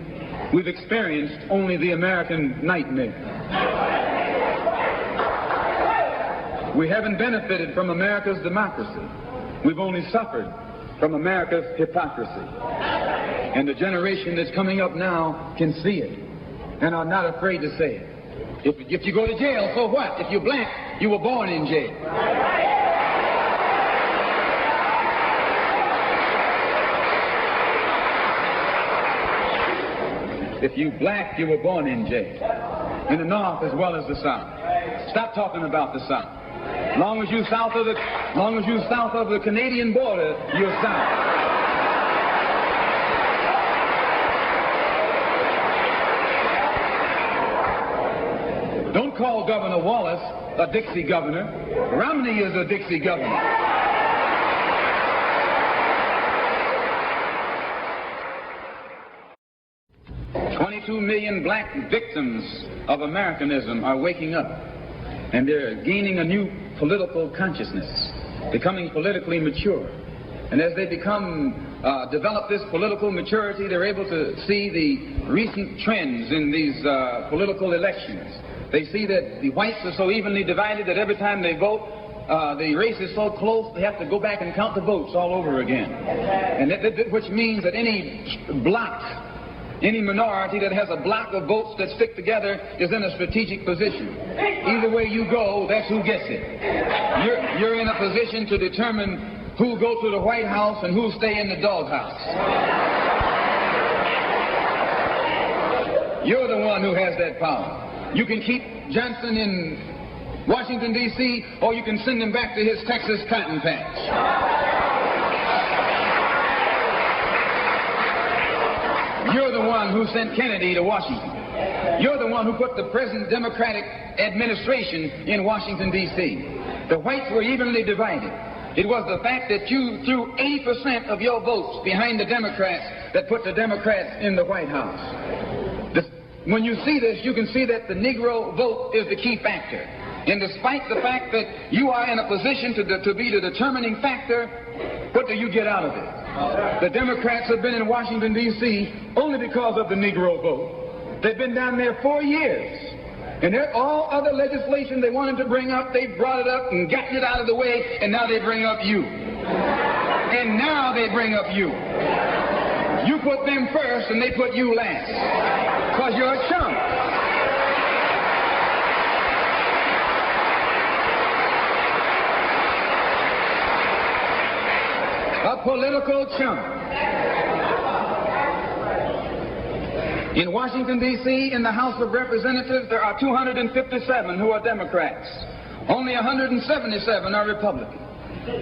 We've experienced only the American nightmare. We haven't benefited from America's democracy. We've only suffered from America's hypocrisy. And the generation that's coming up now can see it and are not afraid to say it. If you go to jail, so what? If you're black, you were born in jail. If you're black, you were born in jail. In the North as well as the South. Stop talking about the South. As long as you're south of the Canadian border, you're south. Don't call Governor Wallace a Dixie governor. Romney is a Dixie governor. 22 million black victims of Americanism are waking up, and they're gaining a new political consciousness, becoming politically mature. And as they develop this political maturity, they're able to see the recent trends in these political elections. They see that the whites are so evenly divided that every time they vote, the race is so close, they have to go back and count the votes all over again. And which means that any block, any minority that has a block of votes that stick together is in a strategic position. Either way you go, that's who gets it. You're in a position to determine who'll go to the White House and who'll stay in the doghouse. You're the one who has that power. You can keep Johnson in Washington, D.C., or you can send him back to his Texas cotton patch. You're the one who sent Kennedy to Washington. You're the one who put the present Democratic administration in Washington, D.C. The whites were evenly divided. It was the fact that you threw 80% of your votes behind the Democrats that put the Democrats in the White House. When you see this, you can see that the Negro vote is the key factor. And despite the fact that you are in a position to be the determining factor, what do you get out of it? The Democrats have been in Washington, D.C. only because of the Negro vote. They've been down there 4 years. And all other legislation they wanted to bring up, they brought it up and gotten it out of the way, and now they bring up you. And now they bring up you. You put them first and they put you last. Because you're a chump. A political chump. In Washington, D.C., in the House of Representatives, there are 257 who are Democrats. Only 177 are Republicans.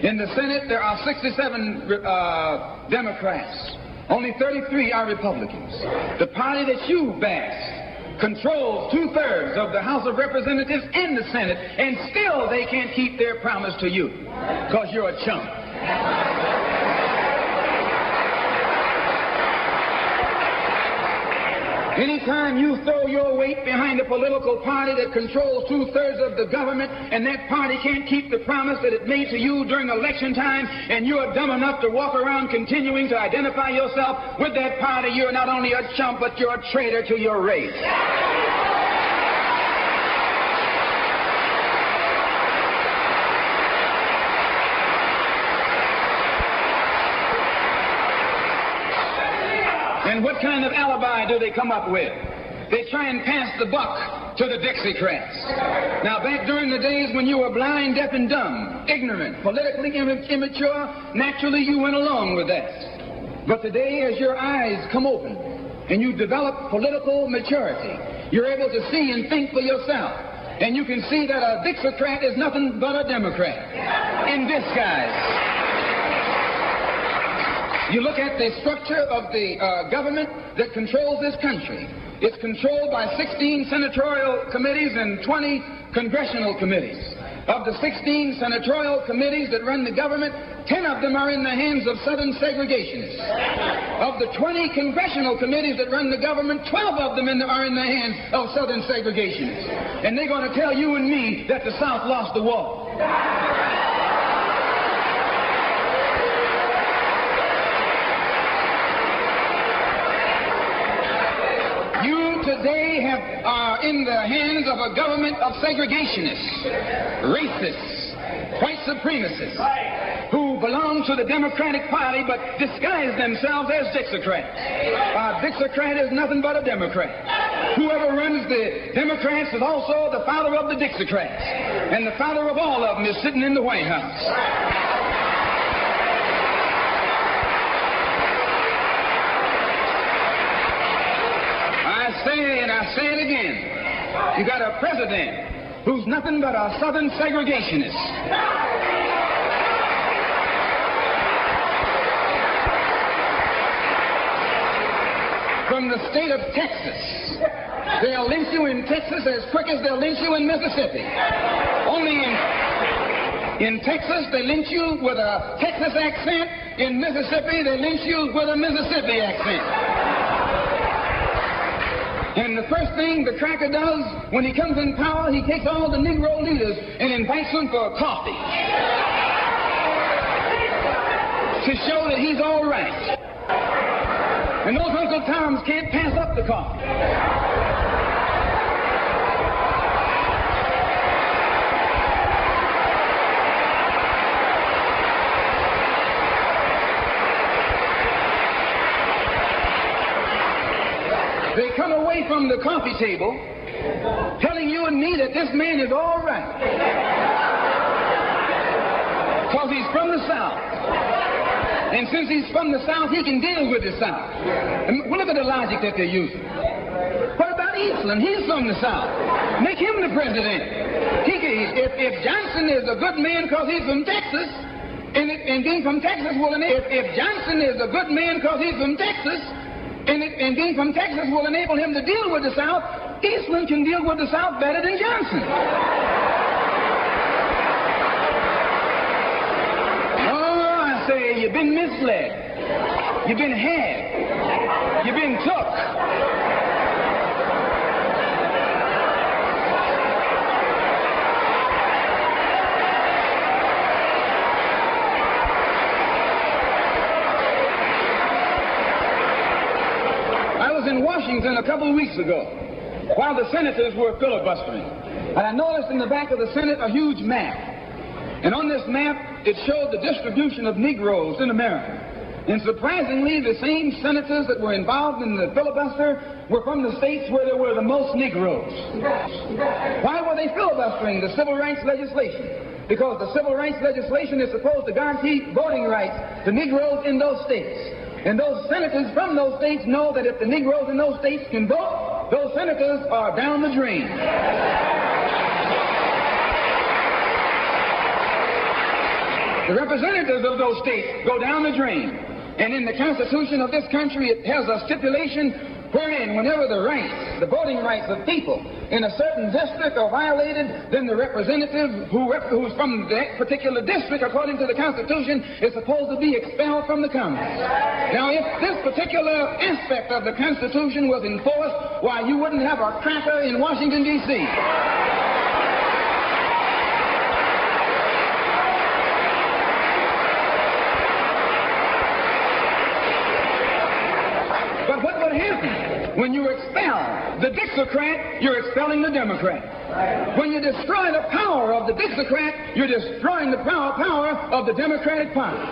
In the Senate, there are 67 Democrats. Only 33 are Republicans. The party that you bash controls 2/3 of the House of Representatives and the Senate, and still they can't keep their promise to you because you're a chump. Anytime you throw your weight behind a political party that controls 2/3 of the government, and that party can't keep the promise that it made to you during election time, and you're dumb enough to walk around continuing to identify yourself with that party, you're not only a chump, but you're a traitor to your race. And what kind of alibi do they come up with? They try and pass the buck to the Dixiecrats. Now, back during the days when you were blind, deaf, and dumb, ignorant, politically immature, naturally you went along with that. But today, as your eyes come open and you develop political maturity, you're able to see and think for yourself. And you can see that a Dixiecrat is nothing but a Democrat in disguise. You look at the structure of the government that controls this country. It's controlled by 16 senatorial committees and 20 congressional committees. Of the 16 senatorial committees that run the government, 10 of them are in the hands of Southern segregationists. Of the 20 congressional committees that run the government, 12 of them are in the hands of Southern segregationists. And they're going to tell you and me that the South lost the war. Today are in the hands of a government of segregationists, racists, white supremacists, who belong to the Democratic Party but disguise themselves as Dixiecrats. A Dixiecrat is nothing but a Democrat. Whoever runs the Democrats is also the father of the Dixiecrats, and the father of all of them is sitting in the White House. I say it again. You got a president who's nothing but a Southern segregationist. From the state of Texas. They'll lynch you in Texas as quick as they'll lynch you in Mississippi. Only in Texas, they lynch you with a Texas accent. In Mississippi, they lynch you with a Mississippi accent. And the first thing the cracker does when he comes in power, he takes all the Negro leaders and invites them for coffee to show that he's all right. And those Uncle Toms can't pass up the coffee. They come away from the coffee table telling you and me that this man is all right because he's from the South. And since he's from the South, he can deal with the South. And look at the logic that they're using. What about Eastland? He's from the South. Make him the president. If Johnson is a good man because he's from Texas, and being from Texas will enable... If Johnson is a good man because he's from Texas, and being from Texas will enable him to deal with the South, Eastland can deal with the South better than Johnson. Oh, I say, you've been misled. You've been had. You've been took. In Washington a couple of weeks ago, while the senators were filibustering, and I noticed in the back of the Senate a huge map. And on this map, it showed the distribution of Negroes in America. And surprisingly, the same senators that were involved in the filibuster were from the states where there were the most Negroes. Why were they filibustering the civil rights legislation? Because the civil rights legislation is supposed to guarantee voting rights to Negroes in those states. And those senators from those states know that if the Negroes in those states can vote, those senators are down the drain. The representatives of those states go down the drain. And in the Constitution of this country, it has a stipulation wherein whenever the rights the voting rights of people in a certain district are violated, then the representative who's from that particular district, according to the Constitution, is supposed to be expelled from the Congress. Now, if this particular aspect of the Constitution was enforced, why, you wouldn't have a cracker in Washington, D.C. But what would happen when you expel the Dixiecrat? You're expelling the Democrat. When you destroy the power of the Dixiecrat, you're destroying the power of the Democratic Party.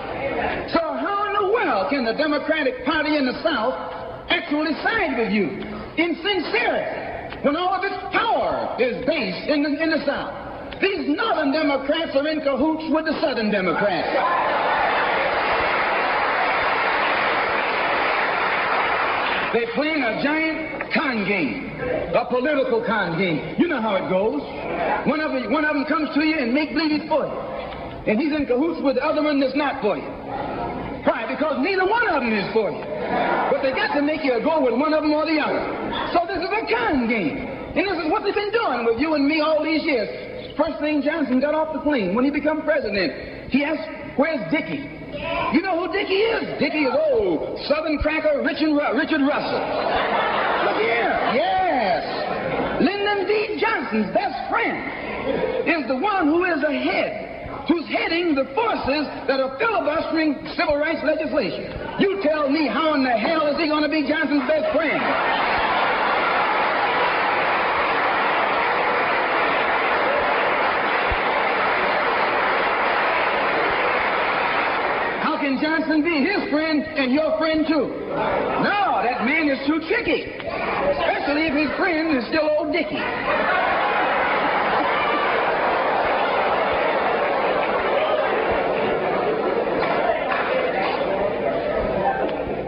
So how in the world can the Democratic Party in the South actually side with you in sincerity when all of its power is based in the South? These Northern Democrats are in cahoots with the Southern Democrats. They're playing a giant con game, a political con game. You know how it goes. One of them comes to you and make believe he's for you, and he's in cahoots with the other one that's not for you. Why? Because neither one of them is for you. But they got to make you go with one of them or the other. So this is a con game, and this is what they've been doing with you and me all these years. First thing Johnson got off the plane when he became president, he asked, "Where's Dickie?" You know who Dickie is? Dickie is old Southern cracker Richard Russell. Look here. Yes. Lyndon B. Johnson's best friend is the one who is ahead, who's heading the forces that are filibustering civil rights legislation. You tell me, how in the hell is he going to be Johnson's best friend? Johnson be his friend and your friend too? No, that man is too tricky, especially if his friend is still old Dickie.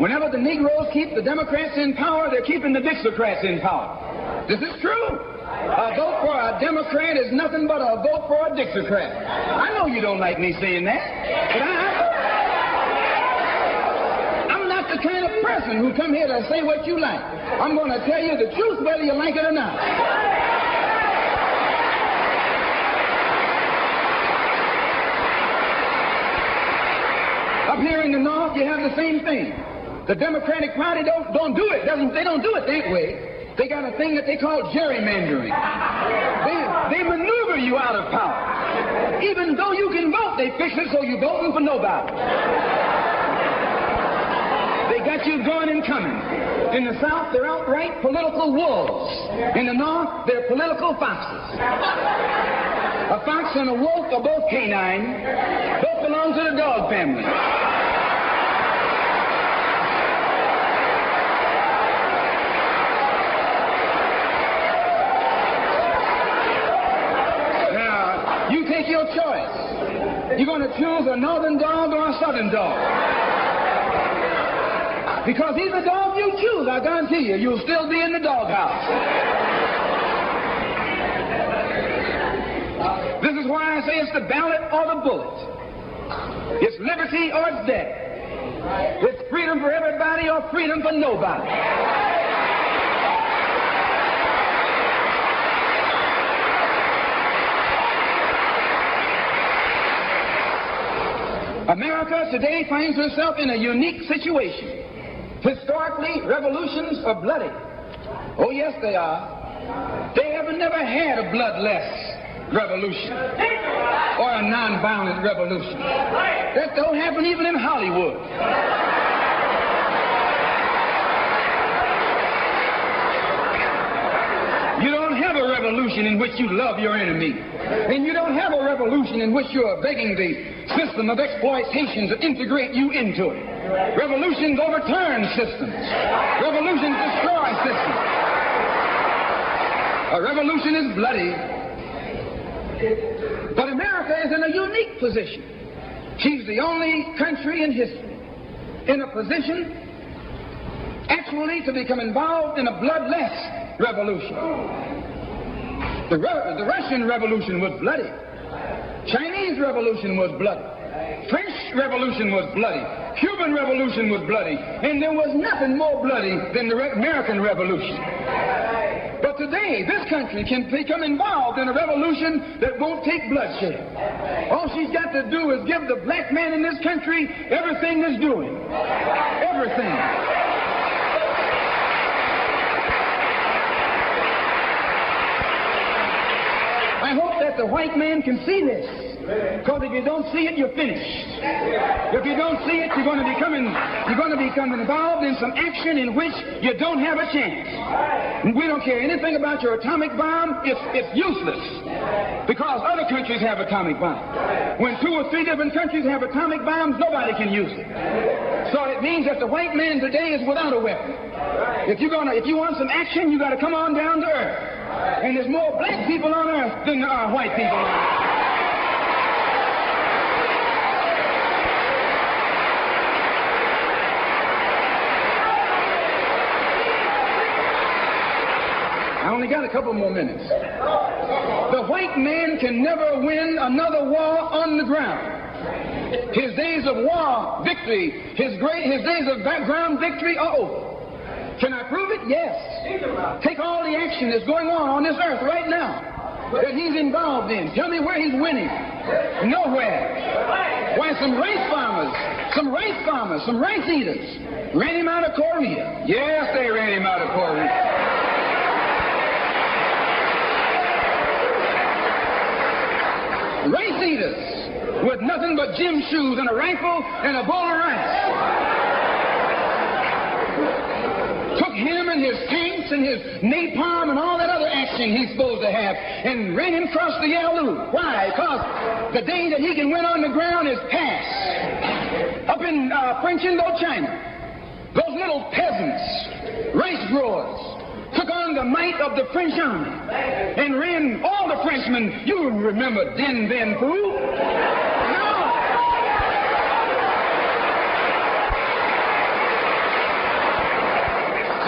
Whenever the Negroes keep the Democrats in power, they're keeping the Dixiecrats in power. This is true. A vote for a Democrat is nothing but a vote for a Dixiecrat. I know you don't like me saying that, but the kind of person who come here to say what you like. I'm going to tell you the truth whether you like it or not. Up here in the North, you have the same thing. The Democratic Party don't do it. They don't do it that way. They got a thing that they call gerrymandering. They maneuver you out of power. Even though you can vote, they fix it so you're voting for nobody. They got you going and coming. In the South, they're outright political wolves. In the North, they're political foxes. A fox and a wolf are both canine. Both belong to the dog family. Now, you take your choice. You're going to choose a northern dog or a southern dog. Because either dog you choose, I guarantee you, you'll still be in the doghouse. This is why I say it's the ballot or the bullet. It's liberty or it's death. It's freedom for everybody or freedom for nobody. America today finds herself in a unique situation. Historically, revolutions are bloody. Oh, yes, they are. They have never had a bloodless revolution or a nonviolent revolution. That don't happen even in Hollywood. You don't have a revolution in which you love your enemy. And you don't have a revolution in which you are begging the system of exploitation to integrate you into it. Revolutions overturn systems. Revolutions destroy systems. A revolution is bloody. But America is in a unique position. She's the only country in history in a position actually to become involved in a bloodless revolution. The Russian Revolution was bloody. Chinese Revolution was bloody. French Revolution was bloody. Cuban Revolution was bloody. And there was nothing more bloody than the American Revolution. today, this country can become involved in a revolution that won't take bloodshed. All she's got to do is give the black man in this country everything he's doing. Everything. I hope that the white man can see this, because if you don't see it, you're finished. If you don't see it, you're going to become involved in some action in which you don't have a chance. And we don't care anything about your atomic bomb. It's useless, because other countries have atomic bombs. When 2 or 3 different countries have atomic bombs, nobody can use it. So it means that the white man today is without a weapon. If you want some action, you got to come on down to earth. And there's more black people on earth than there are white people on earth. I only got a couple more minutes. The white man can never win another war on the ground. His days of war victory, his days of ground victory are over. Can I prove it? Yes. Take all the action that's going on this earth right now that he's involved in. Tell me where he's winning. Nowhere. Why, some rice farmers, some rice eaters ran him out of Korea. Yes, they ran him out of Korea. Rice eaters with nothing but gym shoes and a rifle and a bowl of rice. Took him and his tanks and his napalm and all that other action he's supposed to have and ran him across the Yalu. Why? Because the day that he can win on the ground is past. Up in French Indochina, those little peasants, rice growers, took on the might of the French army and ran all the Frenchmen. You remember Dien Bien Phu? No.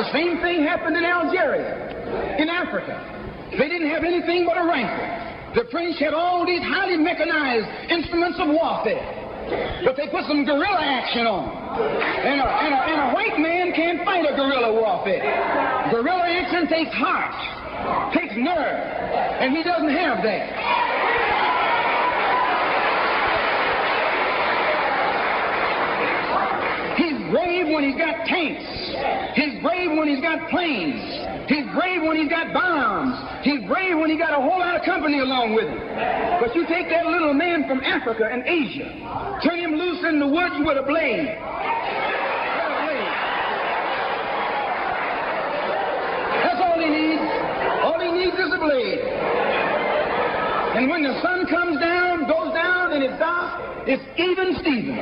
The same thing happened in Algeria, in Africa. They didn't have anything but a rifle. The French had all these highly mechanized instruments of warfare, but they put some guerrilla action on. And a white man can't fight a guerrilla warfare. Guerrilla action takes heart, takes nerve, and he doesn't have that. He's brave when he's got tanks. He's brave when he's got planes. He's brave when he's got bombs. He's brave when he got a whole lot of company along with him. But you take that little man from Africa and Asia, turn him loose in the woods with a blade. That's all he needs. All he needs is a blade. And when the sun comes down, goes down, and it's dark, it's even Steven.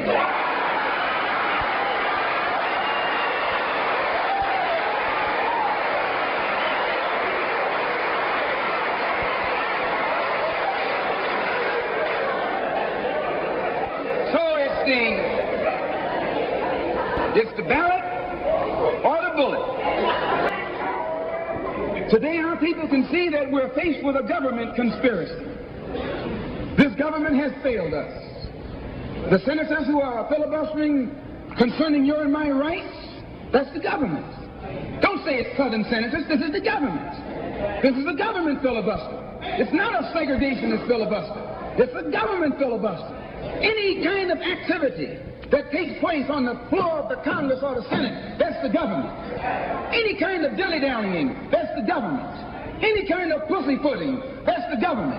It's the ballot or the bullet. Today our people can see that we're faced with a government conspiracy. This government has failed us. The senators who are filibustering concerning your and my rights, that's the government. Don't say it's Southern senators, this is the government. This is a government filibuster. It's not a segregationist filibuster. It's a government filibuster. Any kind of activity that takes place on the floor of the Congress or the Senate, that's the government. Any kind of dilly-dallying, that's the government. Any kind of pussyfooting, that's the government.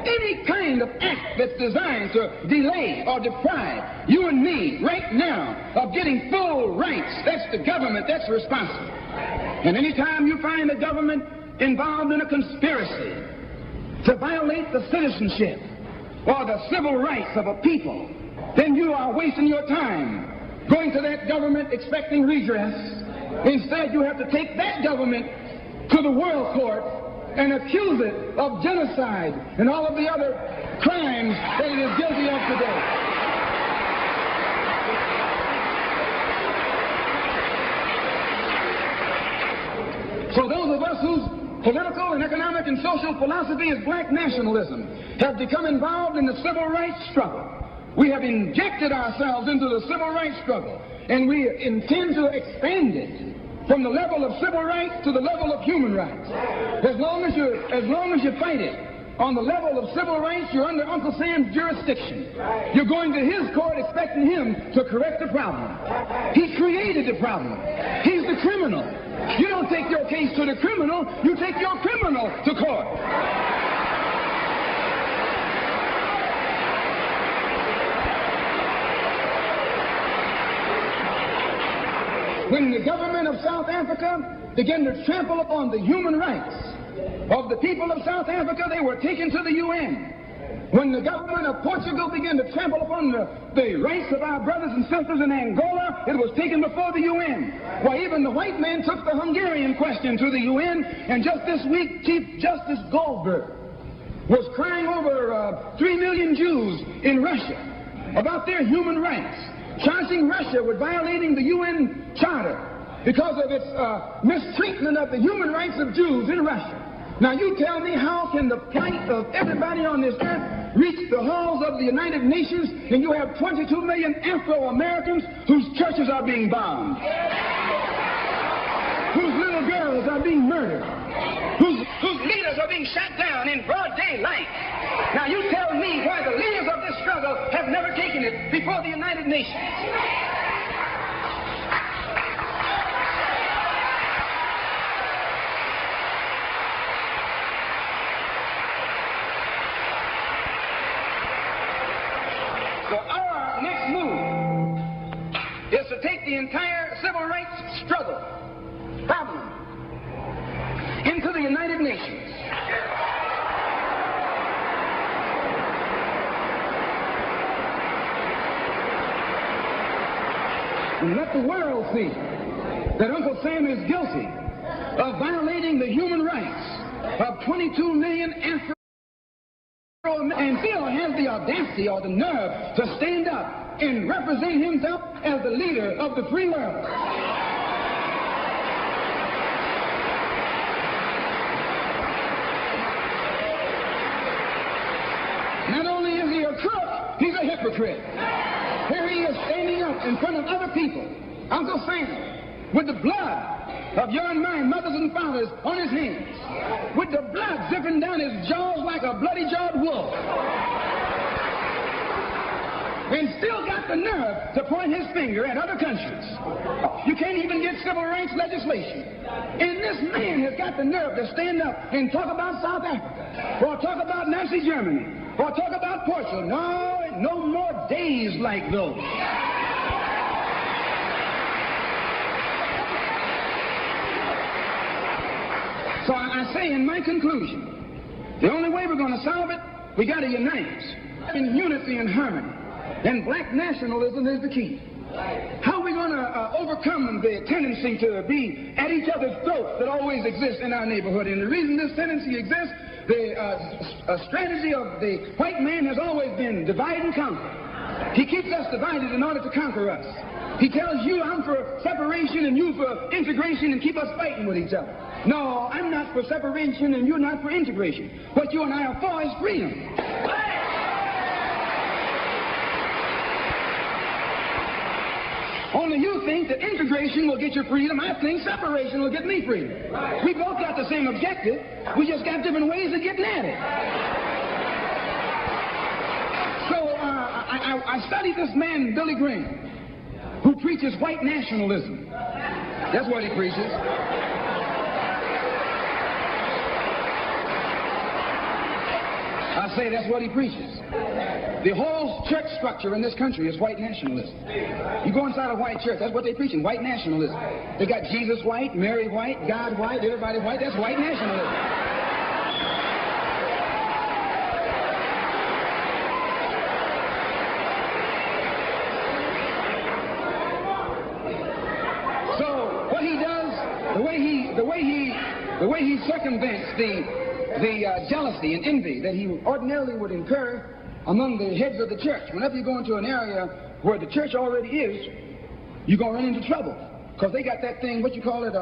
Any kind of act that's designed to delay or deprive you and me right now of getting full rights, that's the government, that's responsible. And anytime you find the government involved in a conspiracy to violate the citizenship or the civil rights of a people, then you are wasting your time going to that government expecting redress. Instead, you have to take that government to the World Court and accuse it of genocide and all of the other crimes that it is guilty of today. So those of us whose political and economic and social philosophy is black nationalism have become involved in the civil rights struggle. We have injected ourselves into the civil rights struggle, and we intend to expand it from the level of civil rights to the level of human rights. As long as you fight it on the level of civil rights, you're under Uncle Sam's jurisdiction. You're going to his court expecting him to correct the problem. He created the problem. He's the criminal. You don't take your case to the criminal, you take your criminal to court. When the government of South Africa began to trample upon the human rights of the people of South Africa, they were taken to the UN. When the government of Portugal began to trample upon the rights of our brothers and sisters in Angola, it was taken before the UN. Why, even the white man took the Hungarian question to the UN, and just this week, Chief Justice Goldberg was crying over 3 million Jews in Russia about their human rights, charging Russia with violating the UN Charter because of its mistreatment of the human rights of Jews in Russia. Now you tell me, how can the plight of everybody on this earth reach the halls of the United Nations and you have 22 million Afro-Americans whose churches are being bombed, whose little girls are being murdered, whose leaders are being shot down in broad daylight? Now you tell me why the leaders of this struggle have never taken it before the United Nations. So our next move is to take the entire civil rights struggle problem into the United Nations. And let the world see that Uncle Sam is guilty of violating the human rights of 22 million Afro and still has the audacity or the nerve to stand up and represent himself as the leader of the free world. Not only is he a crook, he's a hypocrite. Here he is standing up in front of other people, Uncle Sam, with the blood of your and my mothers and fathers on his hands, with the blood dripping down his jaws like a bloody-jawed wolf, and still got the nerve to point his finger at other countries. You can't even get civil rights legislation. And this man has got the nerve to stand up and talk about South Africa, or talk about Nazi Germany, or talk about Portugal. No more days like those. So I say in my conclusion, the only way we're going to solve it, we got to unite in unity and harmony. And black nationalism is the key. How are we going to overcome the tendency to be at each other's throats that always exists in our neighborhood? And the reason this tendency exists, the strategy of the white man has always been divide and conquer. He keeps us divided in order to conquer us. He tells you, I'm for separation and you for integration, and keep us fighting with each other. No, I'm not for separation and you're not for integration. What you and I are for is freedom. Only you think that integration will get you freedom. I think separation will get me freedom. We both got the same objective. We just got different ways of getting at it. So I studied this man, Billy Graham, who preaches white nationalism. That's what he preaches. I say that's what he preaches. The whole church structure in this country is white nationalism. You go inside a white church, that's what they're preaching, white nationalism. They got Jesus white, Mary white, God white, everybody white. That's white nationalism. So what he does, the way he circumvents the jealousy and envy that he ordinarily would incur among the heads of the church. Whenever you go into an area where the church already is, you're going to run into trouble. Because they got that thing, what you call it,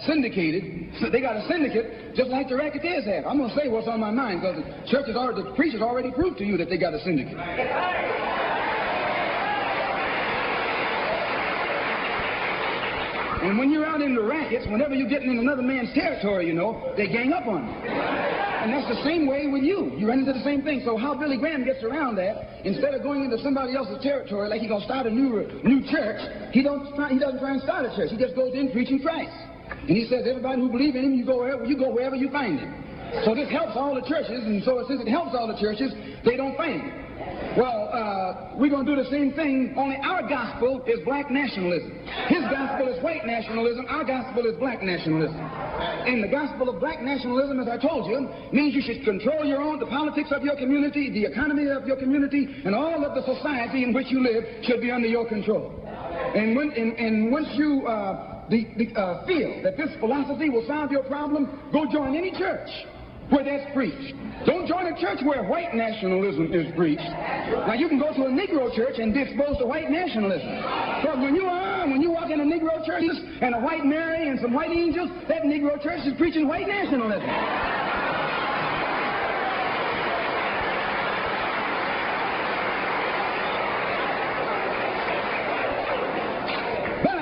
syndicated. So they got a syndicate just like the racketeers have. I'm going to say what's on my mind because the preachers already proved to you that they got a syndicate. And when you're out in the rackets, whenever you're getting in another man's territory, you know, they gang up on you. And that's the same way with you. You run into the same thing. So how Billy Graham gets around that, instead of going into somebody else's territory like he's going to start a new church, he doesn't try and start a church. He just goes in preaching Christ. And he says, everybody who believes in him, you go wherever you find him. So this helps all the churches, and so since it helps all the churches, they don't find him. Well, we're going to do the same thing, only our gospel is black nationalism. His gospel is white nationalism. Our gospel is black nationalism. And the gospel of black nationalism, as I told you, means you should control the politics of your community, the economy of your community, and all of the society in which you live should be under your control. And once you feel that this philosophy will solve your problem, go join any church where that's preached. Don't join a church where white nationalism is preached. Now, you can go to a Negro church and be exposed to white nationalism. But when you walk in a Negro church and a white Mary and some white angels, that Negro church is preaching white nationalism.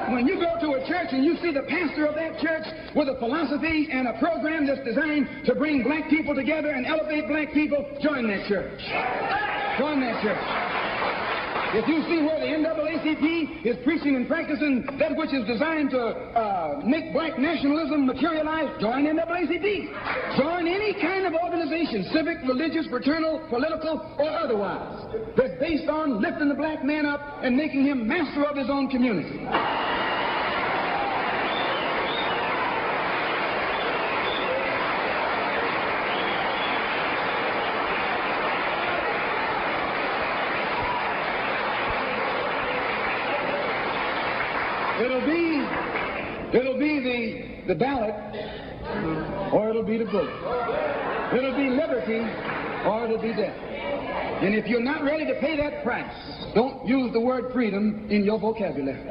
When you go to a church and you see the pastor of that church with a philosophy and a program that's designed to bring black people together and elevate black people, join that church. Join that church. If you see where the NAACP is preaching and practicing that which is designed to make black nationalism materialize, join NAACP. Join any kind of organization, civic, religious, fraternal, political, or otherwise, that's based on lifting the black man up and making him master of his own community. It'll be the ballot, or it'll be the vote. It'll be liberty, or it'll be death. And if you're not ready to pay that price, don't use the word freedom in your vocabulary.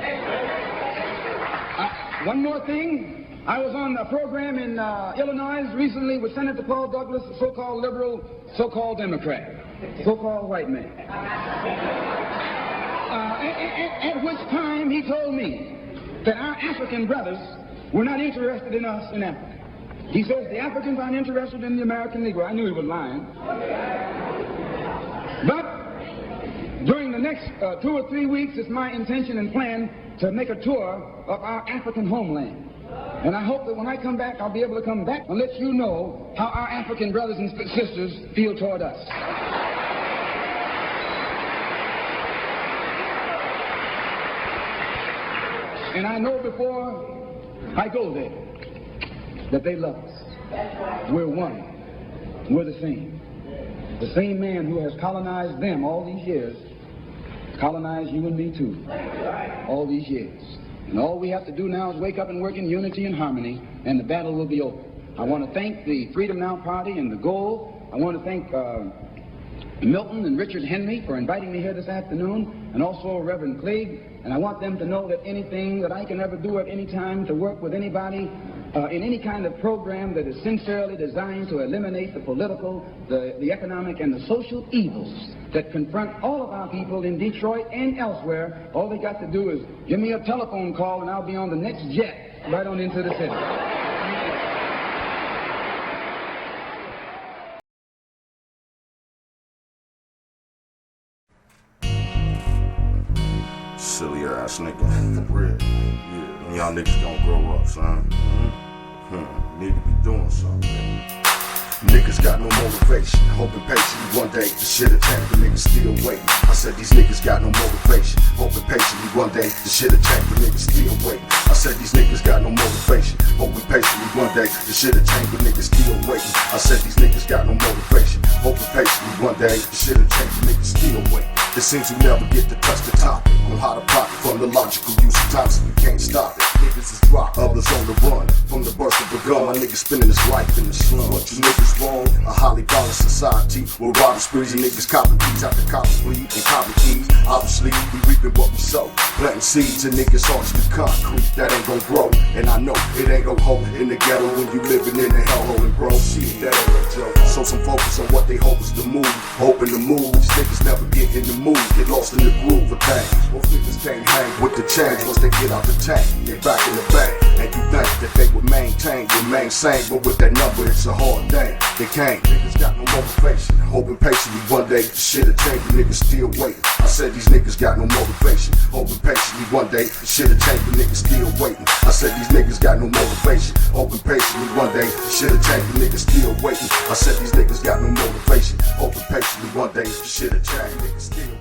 One more thing. I was on a program in Illinois recently with Senator Paul Douglas, a so-called liberal, so-called Democrat, so-called white man. At which time he told me that our African brothers were not interested in us in Africa. He says the Africans aren't interested in the American Negro. I knew he was lying. But during the next 2 or 3 weeks, it's my intention and plan to make a tour of our African homeland. And I hope that when I come back, I'll be able to come back and let you know how our African brothers and sisters feel toward us. And I know before I go there that they love us. We're one. We're the same. The same man who has colonized them all these years colonized you and me too. All these years. And all we have to do now is wake up and work in unity and harmony, and the battle will be over. I want to thank the Freedom Now Party and the Goal. I want to thank Milton and Richard Henry for inviting me here this afternoon, and also Reverend Clegg. And I want them to know that anything that I can ever do at any time to work with anybody in any kind of program that is sincerely designed to eliminate the political, the economic, and the social evils that confront all of our people in Detroit and elsewhere, all they got to do is give me a telephone call and I'll be on the next jet right on into the city. Silly ass nigga. For real. Yeah. Y'all niggas gonna grow up, son. Need to be doing something. Niggas got no motivation, hoping patiently one day the shit'll change, but niggas still waiting. I said these niggas got no motivation, hoping patiently one day the shit'll change, but niggas still waiting. I said these niggas got no motivation, hoping patiently one day the shit'll change, but niggas still waiting. I said these niggas got no motivation, hoping patiently one day the shit'll change, but niggas still waiting. It seems we never get to touch the topic on how to profit from the logical use of time, so we can't stop it. Niggas is rock, others on the run. From the burst of a gun, my nigga spending his life in the slum. What you niggas wrong? A highly violent society where robbery sprees and niggas copping keys after coppers bleed and copping keys. Obviously, we reaping what we sow. Planting seeds in niggas' hearts with concrete that ain't gon' grow. And I know it ain't no hope in the ghetto when you living in the hellhole and bro. Shit, that ain't no joke. So some focus on what they hope is the move. Hoping to move. These niggas never get in the mood. move, get lost in the groove of things. Most niggas can't hang with the change once they get out the tank. Get back in the bank, and you think that they would remain sane, but with that number it's a hard thing. They can't. Niggas got no motivation, hoping patiently one day shit'll change. The niggas still waiting. I said these niggas got no motivation, hoping patiently one day shit'll change. The niggas still waiting. I said these niggas got no motivation, hoping patiently one day shit'll change. The niggas still waiting. I said these niggas got no motivation, hoping patiently one day shit'll change. Niggas still